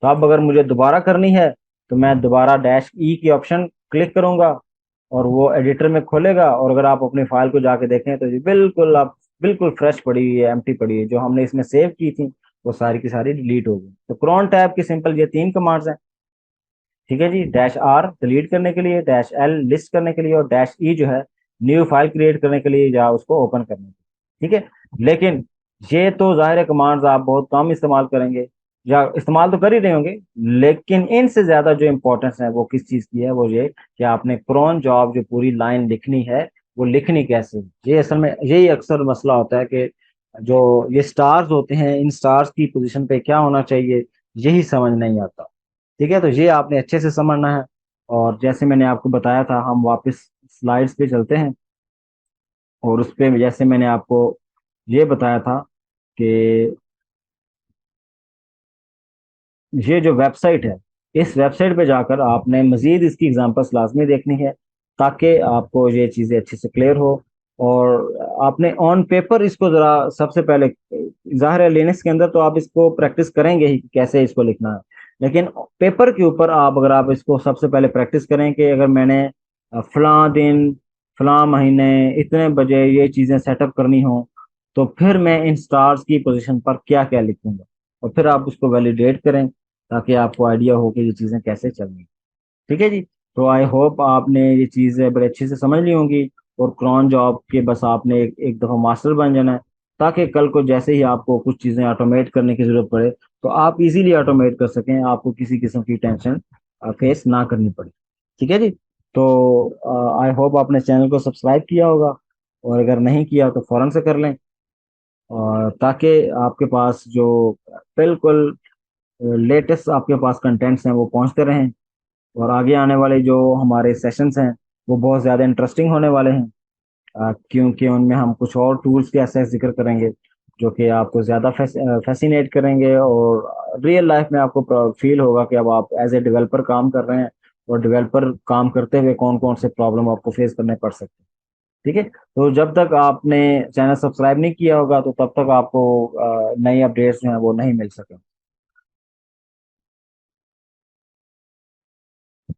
तो अब अगर मुझे दोबारा करनी है तो मैं दोबारा डैश ई की ऑप्शन क्लिक करूंगा और वो एडिटर में खोलेगा, और अगर आप अपनी फाइल को जाके देखें तो ये बिल्कुल आप बिल्कुल फ्रेश पड़ी हुई है, एम्प्टी पड़ी है। जो हमने इसमें सेव की थी वो सारी की सारी डिलीट हो गई। तो क्रोन टैब की सिंपल ये तीन कमांड्स हैं। ठीक है जी, डैश आर डिलीट करने के लिए, डैश एल लिस्ट करने के लिए, और डैश ई जो है न्यू फाइल क्रिएट करने के लिए या उसको ओपन करने के लिए। ठीक है, लेकिन ये तो जाहिर है कमांड्स आप बहुत कम इस्तेमाल करेंगे, या इस्तेमाल तो कर ही रहे होंगे, लेकिन इनसे ज्यादा जो इंपॉर्टेंस है वो किस चीज की है, वो ये कि आपने क्रोन जॉब जो पूरी लाइन लिखनी है वो लिखनी कैसे है। ये असल में यही अक्सर मसला होता है कि जो ये स्टार्स होते हैं, इन स्टार्स की पोजीशन पे क्या होना चाहिए यही समझ नहीं आता। ठीक है, तो ये आपने अच्छे से समझना है। और जैसे मैंने आपको बताया था, हम वापस स्लाइड्स पे चलते हैं, और उस पे जैसे मैंने आपको ये बताया था कि ये जो वेबसाइट है, इस वेबसाइट पे जाकर आपने मजीद इसकी एग्जांपल्स लाजमी देखनी है, ताकि आपको ये चीज़ें अच्छे से क्लियर हो। और आपने ऑन पेपर इसको ज़रा सबसे पहले, जाहिर है लिनक्स के अंदर तो आप इसको प्रैक्टिस करेंगे ही कि कैसे इसको लिखना है, लेकिन पेपर के ऊपर आप अगर आप इसको सबसे पहले प्रैक्टिस करें कि अगर मैंने फलां दिन फलां महीने इतने बजे ये चीज़ें सेटअप करनी हो, तो फिर मैं इन स्टार्स की पोजीशन पर क्या क्या लिखूंगा, और फिर आप उसको वैलिडेट करें ताकि आपको आइडिया हो कि ये चीज़ें कैसे चलनी। ठीक है जी, तो आई होप आपने ये चीज़ें बड़े अच्छे से समझ ली होंगी, और क्रॉन जॉब के बस आपने एक दफ़ा मास्टर बन जाना है, ताकि कल को जैसे ही आपको कुछ चीज़ें ऑटोमेट करने की ज़रूरत पड़े तो आप इजीली ऑटोमेट कर सकें, आपको किसी किस्म की टेंशन फेस ना करनी पड़े। ठीक है जी, तो आई होप आपने चैनल को सब्सक्राइब किया होगा, और अगर नहीं किया तो फ़ौरन से कर लें, और ताकि आपके पास जो बिल्कुल लेटेस्ट आपके पास कंटेंट्स हैं वो पहुंचते रहें, और आगे आने वाले जो हमारे सेशंस हैं वो बहुत ज़्यादा इंटरेस्टिंग होने वाले हैं, क्योंकि उनमें हम कुछ और टूल्स के ऐसे जिक्र करेंगे जो कि आपको ज़्यादा फैसिनेट करेंगे, और रियल लाइफ में आपको फील होगा कि अब आप एज ए डेवलपर काम कर रहे हैं, और डेवलपर काम करते हुए कौन कौन से प्रॉब्लम आपको फेस करने पड़ सकते हैं। ठीक है, तो जब तक आपने चैनल सब्सक्राइब नहीं किया होगा तो तब तक आपको नई अपडेट्स जो हैं वो नहीं मिल सके।